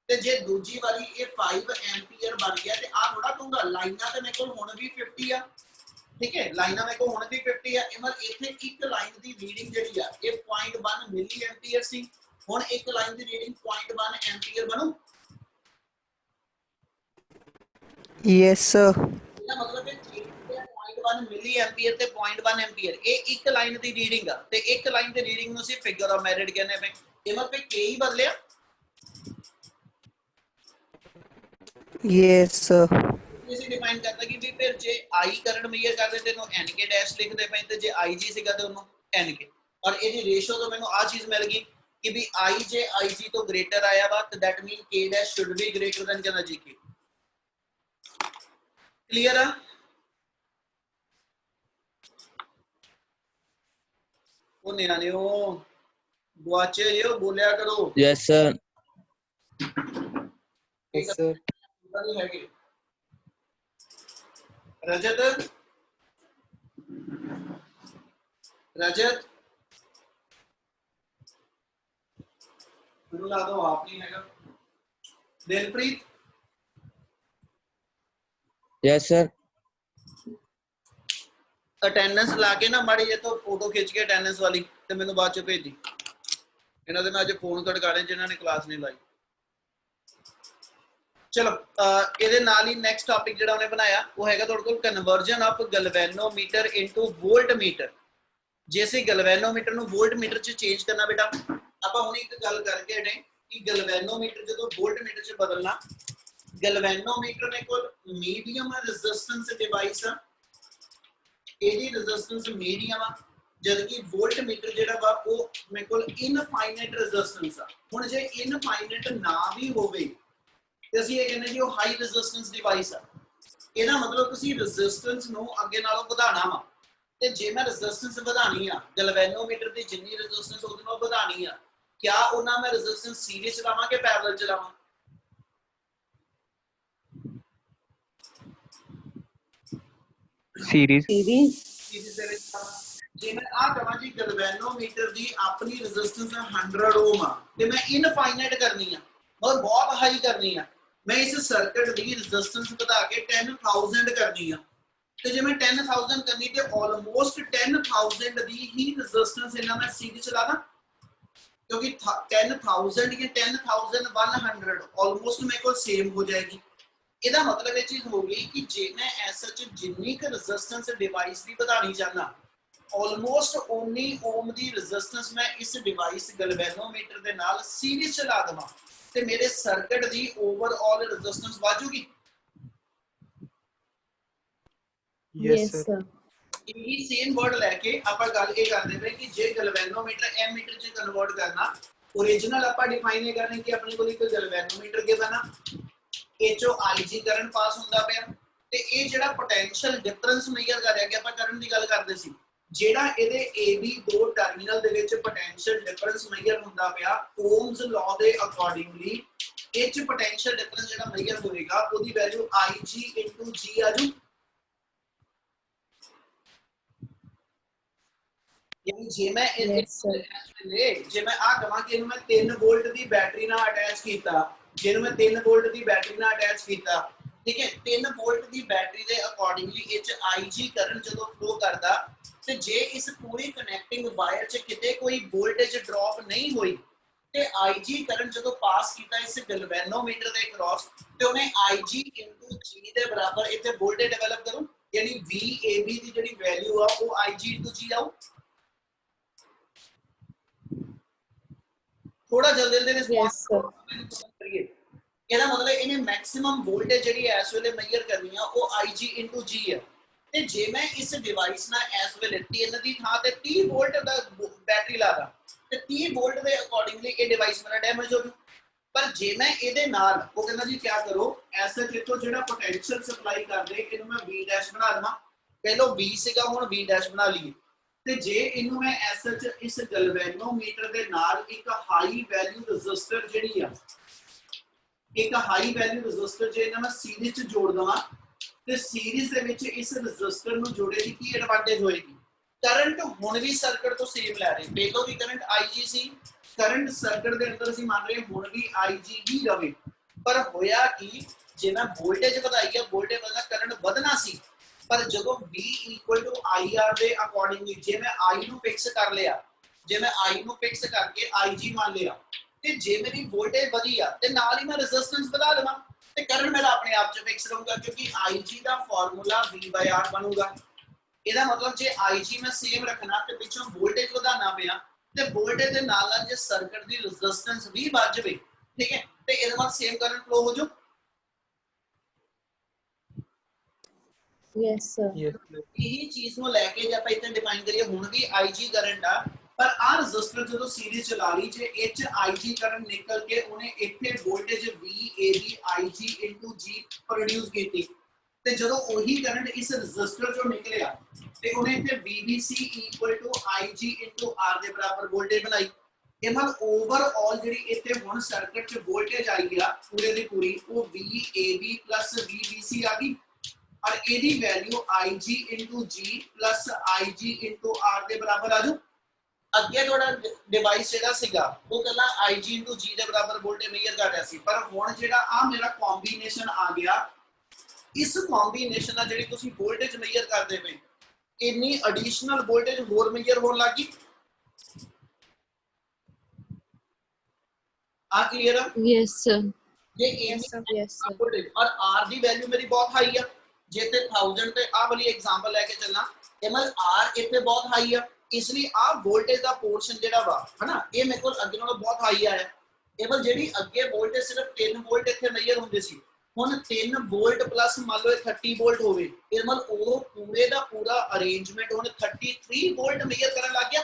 [SPEAKER 1] ਤੇ ਜੇ ਦੂਜੀ ਵਾਰੀ ਇਹ 5 ਐਂਪੀਅਰ ਬਣ ਗਿਆ ਤੇ ਆ ਥੋੜਾ ਦੂੰਗਾ, ਲਾਈਨਾਂ ਤੇ ਮੇਰੇ ਕੋਲ ਹੁਣ ਵੀ 50 ਆ, ਠੀਕ ਹੈ, ਲਾਈਨਾਂ ਮੇਰੇ ਕੋਲ ਹੁਣ ਵੀ 50 ਆ। ਇਮਰ ਇੱਥੇ ਇੱਕ ਲਾਈਨ ਦੀ ਰੀਡਿੰਗ ਜਿਹੜੀ ਆ ਇਹ 0.1 ਮਿਲੀ ਐਂਪੀਅਰ ਸੀ, ਹੁਣ ਇੱਕ ਲਾਈਨ ਦੀ ਰੀਡਿੰਗ 0.1 ਐਂਪੀਅਰ ਬਣੂ।
[SPEAKER 6] Yes, sir.
[SPEAKER 1] ਇਹਦਾ ਮਤਲਬ ਹੈ 0.1 ਮਿਲੀ ਐਂਪੀਅਰ ਤੇ 0.1 ਐਂਪੀਅਰ ਇਹ ਇੱਕ ਲਾਈਨ ਦੀ ਰੀਡਿੰਗ ਆ ਤੇ ਇੱਕ ਲਾਈਨ ਦੀ ਰੀਡਿੰਗ ਨੂੰ ਅਸੀਂ ਫਿਗਰ ਆਫ ਮੈਰਿਟ ਕਹਿੰਦੇ ਪਏ ਇਹ ਮਤਲਬ ਕੇ ਹੀ ਬਦਲਿਆ
[SPEAKER 6] Yes, sir.
[SPEAKER 1] ਅਸੀਂ ਡਿਫਾਈਨ ਕਰਤਾ ਕਿ ਵੀ ਫਿਰ ਜੇ i ਕਰੰਟ ਮੇਜਰ ਕਰਦੇ ਤੇ ਇਹਨੂੰ nk ਡੈਸ਼ ਲਿਖਦੇ ਪਏ ਤੇ ਜੇ ig ਸੀਗਾ ਤੇ ਉਹਨੂੰ nk ਔਰ ਇਹਦੀ ਰੇਸ਼ੋ ਤੋਂ ਮੈਨੂੰ ਆ ਚੀਜ਼ ਮਿਲ ਗਈ ਕਿ ਵੀ i ਜੇ ig ਤੋਂ ਗ੍ਰੇਟਰ ਆਇਆ ਵਾ ਤੇ that mean k dash should be greater then ਕਿੰਨਾ gk ਕਲੀਅਰ ਆ ਉਹ ਨਿਆਣਿਓ ਗੁਆਚੇ ਜਿਓ ਬੋਲਿਆ ਕਰੋ
[SPEAKER 4] Yes, sir.
[SPEAKER 5] Yes, sir.
[SPEAKER 1] ਨਹੀਂ ਹੈਗੇ रजत रजत ਮੈਨੂੰ ਲੱਗਦਾ ਉਹ ਆਪ ਨਹੀਂ ਹੈਗਾ ਦਿਲਪ੍ਰੀਤ
[SPEAKER 4] Yes, sir.
[SPEAKER 1] ਅਟੈਂਡੈਂਸ ਲਾ ਕੇ ਨਾ ਮਾੜੀ ਜੇ ਤੋਂ ਫੋਟੋ ਖਿੱਚ ਕੇ ਅਟੈਂਡੈਂਸ ਵਾਲੀ ਤੇ ਮੈਨੂੰ ਬਾਅਦ ਚ ਭੇਜੀ ਇਹਨਾਂ ਦੇ ਮੈਂ ਅੱਜ ਫੋਨ ਖੜਕਾਣੇ ਜਿਨ੍ਹਾਂ ਨੇ ਕਲਾਸ ਨਹੀਂ ਲਾਈ ਚਲੋ ਇਹਦੇ ਨਾਲ ਹੀ ਨੈਕਸਟ ਟਾਪਿਕ ਜਿਹੜਾ ਉਹਨੇ ਬਣਾਇਆ ਉਹ ਹੈਗਾ ਤੁਹਾਡੇ ਕੋਲ ਕਨਵਰਜਨ ਆਫ ਗੈਲਵੇਨੋਮੀਟਰ ਇਨਟੂ ਵੋਲਟਮੀਟਰ ਜੇ ਅਸੀਂ ਗੈਲਵੇਨੋਮੀਟਰ ਨੂੰ ਵੋਲਟਮੀਟਰ ਚ ਚੇਂਜ ਕਰਨਾ ਬੇਟਾ ਆਪਾਂ ਹੁਣ ਇੱਕ ਗੱਲ ਕਰਕੇ ਹਟੇ ਕਿ ਗੈਲਵੇਨੋਮੀਟਰ ਜਦੋਂ ਵੋਲਟਮੀਟਰ ਚ ਬਦਲਣਾ ਗੈਲਵੇਨੋਮੀਟਰ ਨੇ ਕੋਲ ਮੀਡੀਅਮ ਰੈਜ਼ਿਸਟੈਂਸ ਡਿਵਾਈਸ ਆ ਇਹਦੀ ਰੈਜ਼ਿਸਟੈਂਸ ਮੀਡੀਅਮ ਆ ਜਦਕਿ ਵੋਲਟਮੀਟਰ ਜਿਹੜਾ ਵਾ ਉਹ ਮੇਰੇ ਕੋਲ ਇਨਫਾਈਨਾਈਟ ਰੈਜ਼ਿਸਟੈਂਸ ਆ ਹੁਣ ਜੇ ਇਨਫਾਈਨਾਈਟ ਨਾ ਵੀ ਹੋਵੇ ਤੇ ਅਸੀਂ ਇਹ ਕਹਿੰਦੇ ਜੀ ਉਹ ਹਾਈ ਰੈਜ਼ਿਸਟੈਂਸ ਡਿਵਾਈਸ ਆ ਇਹਦਾ ਮਤਲਬ ਤੁਸੀਂ ਰੈਜ਼ਿਸਟੈਂਸ ਨੂੰ ਅੱਗੇ ਨਾਲੋਂ ਵਧਾਣਾ ਵਾ ਤੇ ਜੇ ਮੈਂ ਰੈਜ਼ਿਸਟੈਂਸ ਵਧਾਣੀ ਆ ਗੈਲਵੇਨੋਮੀਟਰ ਦੀ ਜਿੰਨੀ ਰੈਜ਼ਿਸਟੈਂਸ ਉਹਦੇ ਨਾਲ ਵਧਾਣੀ ਆ ਕਿਆ ਉਹਨਾਂ ਮੈਂ ਰੈਜ਼ਿਸਟੈਂਸ ਸੀਰੀਜ਼ ਚਲਾਵਾਂ ਕਿ ਪੈਰਲਲ ਚਲਾਵਾਂ
[SPEAKER 2] series,
[SPEAKER 1] ਸੀਰੀਜ਼ ਦੇ ਵਿੱਚ ਜੇ ਮੈਂ ਆ ਕਹਾਂ ਜੀ ਗੈਲਵੇਨੋਮੀਟਰ ਦੀ ਆਪਣੀ ਰੈਜ਼ਿਸਟੈਂਸ 100 ਓਮ ਆ ਤੇ ਮੈਂ ਇਨਫਾਈਨਾਈਟ ਕਰਨੀ ਆ ਮਤਲਬ ਬਹੁਤ ਹਾਈ ਕਰਨੀ ਆ ਮੈਂ ਇਸ ਸਰਕਟ ਦੀ ਰੈਜ਼ਿਸਟੈਂਸ ਵਧਾ ਕੇ 10000 ਕਰਨੀ ਆ ਤੇ ਜੇ ਮੈਂ 10000 ਕਰਨੀ ਤੇ ਆਲਮੋਸਟ 10000 ਦੀ ਹੀ ਰੈਜ਼ਿਸਟੈਂਸ ਇਹਨਾਂ ਮੈਂ ਸੀਰੀਜ਼ ਚਲਾਣਾ ਕਿਉਂਕਿ 10000 ਜਾਂ 10100 ਆਲਮੋਸਟ ਮੇਰੇ ਕੋਲ ਸੇਮ ਹੋ ਜਾਏਗੀ ਇਹਦਾ ਮਤਲਬ ਇਹ ਚੀਜ਼ ਹੋ ਗਈ ਕਿ ਜੇ ਮੈਂ ਐਸਾ ਚ ਜਿੰਨੀ ਕ ਰੈਜ਼ਿਸਟੈਂਸ ਡਿਵਾਈਸ ਦੀ ਵਧਾਣੀ ਚਾਹਨਾ ਆਲਮੋਸਟ ਓਨੀ ਓਮ ਦੀ ਰੈਜ਼ਿਸਟੈਂਸ ਮੈਂ ਇਸ ਡਿਵਾਈਸ ਗੈਲਵੇਨੋਮੀਟਰ ਦੇ ਨਾਲ ਸੀਰੀਜ਼ ਚਲਾ ਦਵਾਂ ਤੇ ਮੇਰੇ ਸਰਕਟ ਦੀ ਓਵਰਆਲ ਰੈਜ਼ਿਸਟੈਂਸ ਵਧੂਗੀ
[SPEAKER 3] Yes, sir.
[SPEAKER 1] ਇਹੀ ਸੇਮ ਵਰਡ ਲੈ ਕੇ ਆਪਾਂ ਗੱਲ ਇਹ ਕਰਦੇ ਪਏ ਕਿ ਜੇ ਗੈਲਵੇਨੋਮੀਟਰ ਐਮੀਟਰ ਚ ਕਨਵਰਟ ਕਰਨਾ ओरिजिनल ਆਪਾਂ ਡਿਫਾਈਨ ਕਰਨੇ ਕਿ ਆਪਣੇ ਕੋਲ ਇੱਕ ਗੈਲਵੇਨੋਮੀਟਰ ਗਿਵਨ ਆ ਇਹ ਚੋਂ IG ਕਰੰਟ ਪਾਸ ਹੁੰਦਾ ਪਿਆ ਤੇ ਇਹ ਜਿਹੜਾ ਪੋਟੈਂਸ਼ੀਅਲ ਡਿਫਰੈਂਸ ਮੇਜਰ ਕਰ ਰਿਹਾ ਕਿ ਆਪਾਂ ਕਰੰਟ ਦੀ ਗੱਲ ਕਰਦੇ ਸੀ ਜਿਹੜਾ ਇਹਦੇ AB ਦੋ ਟਰਮੀਨਲ ਦੇ ਵਿੱਚ ਪੋਟੈਂਸ਼ੀਅਲ ਡਿਫਰੈਂਸ ਮੇਜਰ ਹੁੰਦਾ ਪਿਆ ਓਮਸ ਲਾਅ ਦੇ ਅਕੋਰਡਿੰਗਲੀ ਇਹ ਚ ਪੋਟੈਂਸ਼ੀਅਲ ਡਿਫਰੈਂਸ ਜਿਹੜਾ ਮੇਜਰ ਹੋਏਗਾ ਉਹਦੀ ਵੈਲਿਊ IG G ਆਜੂ यानी जे मैं
[SPEAKER 3] Yes, sir.
[SPEAKER 1] जे मैं आ कहां कि ਇਹਨੂੰ ਮੈਂ 3 ਵੋਲਟ ਦੀ ਬੈਟਰੀ ਨਾਲ ਅਟੈਚ ਕੀਤਾ ਜਿਹਨੂੰ ਮੈਂ 3 ਵੋਲਟ ਦੀ ਬੈਟਰੀ ਨਾਲ ਅਟੈਚ ਕੀਤਾ ਠੀਕ ਹੈ 3 ਵੋਲਟ ਦੀ ਬੈਟਰੀ ਦੇ ਅਕੋਰਡਿੰਗਲੀ ਇਹ ਚ IG ਕਰੰਟ ਜਦੋਂ ਫਲੋ ਕਰਦਾ ਤੇ ਜੇ ਇਸ ਪੂਰੀ ਕਨੈਕਟਿੰਗ ਵਾਇਰ ਚ ਕਿਤੇ ਕੋਈ ਵੋਲਟੇਜ ਡ੍ਰੌਪ ਨਹੀਂ ਹੋਈ ਤੇ IG ਕਰੰਟ ਜਦੋਂ ਪਾਸ ਕੀਤਾ ਇਸ ਗੈਲਵੇਨੋਮੀਟਰ ਦੇ ਕ੍ਰਾਸ ਤੇ ਉਹਨੇ IG G ਦੇ ਬਰਾਬਰ ਇੱਥੇ ਵੋਲਟੇਜ ਡਿਵੈਲਪ ਕਰੂ ਯਾਨੀ VAB ਦੀ ਜਿਹੜੀ ਵੈਲਿਊ ਆ ਉਹ IG G ਆਉ थोड़ा जल्दी
[SPEAKER 3] Yes, sir.
[SPEAKER 1] करिए ਇਹਦਾ ਮਤਲਬ ਇਹਨੇ ਮੈਕਸਿਮਮ ਵੋਲਟੇਜ ਜਿਹੜੀ ਇਸ ਵੇਲੇ ਮੇਜਰ ਕਰਨੀ ਆ ਉਹ IG G ਹੈ ਤੇ ਜੇ ਮੈਂ ਇਸ ਡਿਵਾਈਸ ਨਾਲ ਇਸ ਵੇਲੇ 3 ਦੀ ਥਾਂ ਤੇ 30 ਵੋਲਟ ਦਾ ਬੈਟਰੀ ਲਾਦਾ ਤੇ 30 ਵੋਲਟ ਦੇ ਅਕੋਰਡਿੰਗਲੀ ਇਹ ਡਿਵਾਈਸ ਮੇਰਾ ਡੈਮੇਜ ਹੋ ਜੂ ਪਰ ਜੇ ਮੈਂ ਇਹਦੇ ਨਾਲ ਉਹ ਕਹਿੰਦਾ ਜੀ ਕੀ ਕਰੋ ਐਸਾ ਜਿੱਥੋਂ ਜਿਹੜਾ ਪੋਟੈਂਸ਼ੀਅਲ ਸਪਲਾਈ ਕਰਦੇ ਇਹਨੂੰ ਮੈਂ V ਡੈਸ਼ ਬਣਾ ਲਵਾਂ ਪਹਿਲਾਂ V ਸੀਗਾ ਹੁਣ V ਡੈਸ਼ ਬਣਾ ਲਈਏ ਤੇ ਜੇ ਇਹਨੂੰ ਮੈਂ ਐਸਐਚ ਇਸ ਗੈਲਵੇਨੋਮੀਟਰ ਦੇ ਨਾਲ ਇੱਕ ਹਾਈ ਵੈਲਿਊ ਰੈਜ਼ਿਸਟਰ ਜਿਹੜੀ ਆ ਇੱਕ ਹਾਈ ਵੈਲਿਊ ਰੈਜ਼ਿਸਟਰ ਜੇ ਇਹਨਾਂ ਮੈਂ ਸੀਰੀਜ਼ ਚ ਜੋੜ ਦਵਾਂ ਤੇ ਸੀਰੀਜ਼ ਦੇ ਵਿੱਚ ਇਸ ਰੈਜ਼ਿਸਟਰ ਨੂੰ ਜੋੜੇ ਦੀ ਕੀ ਐਡਵਾਂਟੇਜ ਹੋਏਗੀ ਕਰੰਟ ਹੁਣ ਵੀ ਸਰਕਟ ਤੋਂ ਸੇਮ ਲੈ ਰਹੇ ਪਹਿਲਾਂ ਵੀ ਕਰੰਟ IG ਸੀ ਕਰੰਟ ਸਰਕਟ ਦੇ ਅੰਦਰ ਅਸੀਂ ਮੰਨ ਰਹੇ ਹੁਣ ਵੀ IG ਹੀ ਰਵੇ ਪਰ ਹੋਇਆ ਕਿ ਜੇ ਮੈਂ ਵੋਲਟੇਜ ਵਧਾਈ ਆ ਵੋਲਟੇਜ ਵਧਣਾ ਕਰੰਟ ਵਧਣਾ ਸੀ पर ਜਦੋਂ V IR ਦੇ ਅਕੋਰਡਿੰਗਲੀ ਜੇ ਮੈਂ I ਨੂੰ ਫਿਕਸ ਕਰ ਲਿਆ ਜੇ ਮੈਂ I ਨੂੰ ਫਿਕਸ ਕਰਕੇ IG ਮੰਨ ਲਿਆ ਤੇ ਜੇ ਮੇਰੀ ਵੋਲਟੇਜ ਵਧੀ ਆ ਤੇ ਨਾਲ ਹੀ ਮੈਂ ਰੈਜ਼ਿਸਟੈਂਸ ਵਧਾ ਲਵਾਂ ਤੇ ਕਰੰਟ ਮੇਰਾ ਆਪਣੇ ਆਪ ਚ ਫਿਕਸ ਰਹੂਗਾ ਕਿਉਂਕਿ IG ਦਾ ਫਾਰਮੂਲਾ V/R ਬਣੂਗਾ। ਇਹਦਾ ਮਤਲਬ ਜੇ IG ਮੈਂ ਸੇਮ ਰੱਖਣਾ ਤੇ ਪਿੱਛੋਂ ਵੋਲਟੇਜ ਵਧਾਉਣਾ ਪਿਆ ਤੇ ਵੋਲਟੇਜ ਦੇ ਨਾਲ ਨਾਲ ਜੇ ਸਰਕਟ ਦੀ ਰੈਜ਼ਿਸਟੈਂਸ ਵੀ ਵੱਧ ਜਾਵੇ, ਠੀਕ ਹੈ, ਤੇ ਇਹਦੇ ਨਾਲ ਸੇਮ ਕਰੰਟ ਫਲੋ ਹੋ ਜਾਊ।
[SPEAKER 3] Yes, sir.
[SPEAKER 5] Yes, sir.
[SPEAKER 1] ਇਹੀ ਚੀਜ਼ ਨੂੰ ਲੈ ਕੇ ਜੇ ਆਪਾਂ ਇੱਥੇ ਡਿਫਾਈਨ ਕਰੀਏ ਹੁਣ ਵੀ IG ਕਰੰਟ ਆ, ਪਰ ਆ ਰੈਜ਼ਿਸਟਰ ਜਦੋਂ ਸੀਰੀਜ਼ ਚਲਾ ਲਈ ਜੇ ਇਹ ਚ IG ਕਰੰਟ ਨਿਕਲ ਕੇ ਉਹਨੇ ਇੱਥੇ voltage VAB IG G produce ਕੀਤੀ ਤੇ ਜਦੋਂ ਉਹੀ ਕਰੰਟ ਇਸ ਰੈਜ਼ਿਸਟਰ ਚੋਂ ਨਿਕਲਿਆ ਤੇ ਉਹਨੇ ਇੱਥੇ VBC IG R ਦੇ ਬਰਾਬਰ ਵੋਲਟੇਜ ਬਣਾਈ। ਇਹ ਮਤਲਬ ਓਵਰਆਲ ਜਿਹੜੀ ਇੱਥੇ ਹੁਣ ਸਰਕਟ ਚ ਵੋਲਟੇਜ ਆਈ ਆ ਪੂਰੇ ਦੀ ਪੂਰੀ ਉਹ VAB VBC ਆ ਗਈ और एडी value IG G IG R ਦੇ ਬਰਾਬਰ ਆ ਜੂ। ਅੱਗੇ ਤੁਹਾਡਾ ਡਿਵਾਈਸ ਜਿਹੜਾ ਸੀਗਾ ਉਹ ਕੱਲਾ IG G ਦੇ ਬਰਾਬਰ ਵੋਲਟੇਜ ਮੇਜਰ ਕਰ ਰਿਹਾ ਸੀ, ਪਰ ਹੁਣ ਜਿਹੜਾ ਆ ਮੇਰਾ ਕੰਬੀਨੇਸ਼ਨ ਆ ਗਿਆ, ਇਸ ਕੰਬੀਨੇਸ਼ਨ ਨਾਲ ਜਿਹੜੀ ਤੁਸੀਂ ਵੋਲਟੇਜ ਮੇਜਰ ਕਰਦੇ ਪਏ ਇੰਨੀ ਐਡੀਸ਼ਨਲ ਵੋਲਟੇਜ ਹੋਰ ਮੇਜਰ ਹੋਣ ਲੱਗੀ। ਆ ਕਲੀਅਰ ਆ?
[SPEAKER 3] Yes, sir.
[SPEAKER 1] ਜੇ
[SPEAKER 3] Yes, sir. Yes, sir.
[SPEAKER 1] Voltage और R ਦੀ ਵੈਲਿਊ ਮੇਰੀ ਬਹੁਤ ਹਾਈ ਆ, ਜੇ ਤੇ 1000 ਤੇ ਆ ਵਾਲੀ ਐਗਜ਼ਾਮਪਲ ਲੈ ਕੇ ਚੱਲਣਾ ਮਤਲਬ R ਇੱਥੇ ਬਹੁਤ ਹਾਈ ਆ, ਇਸ ਲਈ ਆ ਵੋਲਟੇਜ ਦਾ ਪੋਰਸ਼ਨ ਜਿਹੜਾ ਵਾ ਹਨਾ ਇਹ ਮੇਰੇ ਕੋਲ ਅੱਗੇ ਨਾਲੋਂ ਬਹੁਤ ਹਾਈ ਆਇਆ। ਮਤਲਬ ਜਿਹੜੀ ਅੱਗੇ ਵੋਲਟੇਜ ਸਿਰਫ 3 ਵੋਲਟ ਇੱਥੇ ਮੇਜਰ ਹੁੰਦੇ ਸੀ, ਹੁਣ 3 ਵੋਲਟ ਪਲੱਸ ਮੰਨ ਲਓ 30 ਵੋਲਟ ਹੋਵੇ, ਇਹ ਮਤਲਬ ਉਹ ਪੂਰੇ ਦਾ ਪੂਰਾ ਅਰੇਂਜਮੈਂਟ ਹੁਣ 33 ਵੋਲਟ ਮੇਜਰ ਕਰਨ ਲੱਗ ਗਿਆ।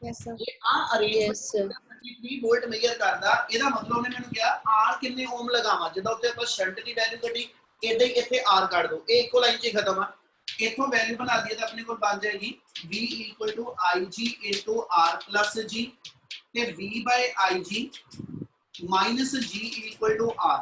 [SPEAKER 3] Yes, sir.
[SPEAKER 1] ਇਹ ਆ arrangement
[SPEAKER 3] Yes, sir.
[SPEAKER 1] 33 volt measure ਕਰਦਾ, ਇਹਦਾ ਮਤਲਬ ਉਹਨੇ ਮੈਨੂੰ ਕਿਹਾ R ਕਿੰਨੇ ਓਮ ਲਗਾਵਾਂ, ਜਦੋਂ ਉੱਤੇ ਆਪਾਂ ਸ਼ੰਟ ਦੀ ਵੈਲਿਊ ਕੱਢੀ ਇਦਾਂ ਹੀ ਇੱਥੇ R ਕੱਢ ਦੋ, ਇਹ ਇੱਕੋ ਲਾਈਨ 'ਚ ਖਤਮ ਆ। ਇੱਥੋਂ ਵੈਲਿਊ ਬਣਾ ਦਈਏ ਤਾਂ ਆਪਣੇ ਕੋਲ ਬਣ ਜਾਏਗੀ V IG R G ਤੇ V/IG G R,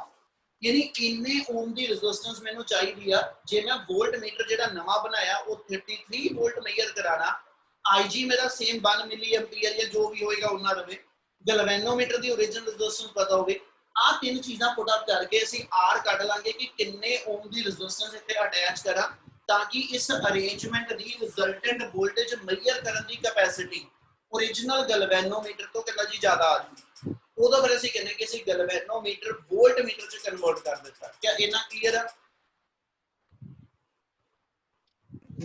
[SPEAKER 1] ਯਾਨੀ ਇੰਨੇ ਓਮ ਦੀ ਰੈਜ਼ਿਸਟੈਂਸ ਮੈਨੂੰ ਚਾਹੀਦੀ ਆ ਜੇ ਮੈਂ ਵੋਲਟ ਮੀਟਰ ਜਿਹੜਾ ਨਵਾਂ ਬਣਾਇਆ ਉਹ 33 ਵੋਲਟ ਮੇਜਰ ਕਰਾਣਾ। IG ਮੇਰਾ ਸੇਮ 1 ਮਿਲੀ ਐਂਪੀਅਰ ਜਾਂ ਜੋ ਵੀ ਹੋਏਗਾ ਉਹਨਾਂ ਰਵੇ, ਗੈਲਵੇਨੋਮੀਟਰ ਦੀ ओरिजिनल ਰੈਜ਼ਿਸਟੈਂਸ ਪਤਾ ਹੋਵੇ, ਆ ਤਿੰਨ ਚੀਜ਼ਾਂ ਪੁੱਟ ਅਪ ਕਰਕੇ ਅਸੀਂ R ਕੱਢ ਲਾਂਗੇ ਕਿ ਕਿੰਨੇ ਓਮ ਦੀ ਰੈਜ਼ਿਸਟੈਂਸ ਇੱਥੇ ਅਟੈਚ ਕਰਾਂ ਤਾਂ ਕਿ ਇਸ ਅਰੇਂਜਮੈਂਟ ਦੀ ਰਿਜ਼ਲਟੈਂਟ ਵੋਲਟੇਜ ਮੇਜਰ ਕਰਨ ਦੀ ਕੈਪੈਸਿਟੀ ओरिजिनल ਗੈਲਵੇਨੋਮੀਟਰ ਤੋਂ ਕਿੰਨਾ ਜੀ ਜ਼ਿਆਦਾ ਆ ਜੂ। ਉਦੋਂ ਫਿਰ ਅਸੀਂ ਕਹਿੰਦੇ ਕਿ ਅਸੀਂ ਗੈਲਵੇਨੋਮੀਟਰ ਵੋਲਟ ਮੀਟਰ ਚ ਕਨਵਰਟ ਕਰ ਦਿੱਤਾ। ਕੀ ਇਹਨਾਂ ਕਲੀਅਰ ਆ?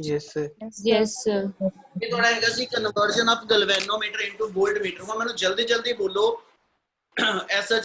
[SPEAKER 5] Yes, sir.
[SPEAKER 3] Yes, sir.
[SPEAKER 1] ਇਹ ਥੋੜਾ ਹੈਗਾ ਸੀ conversion of galvanometer into voltmeter. ਹੁਣ ਮੈਨੂੰ ਜਲਦੀ ਬੋਲੋ ਐਸਾ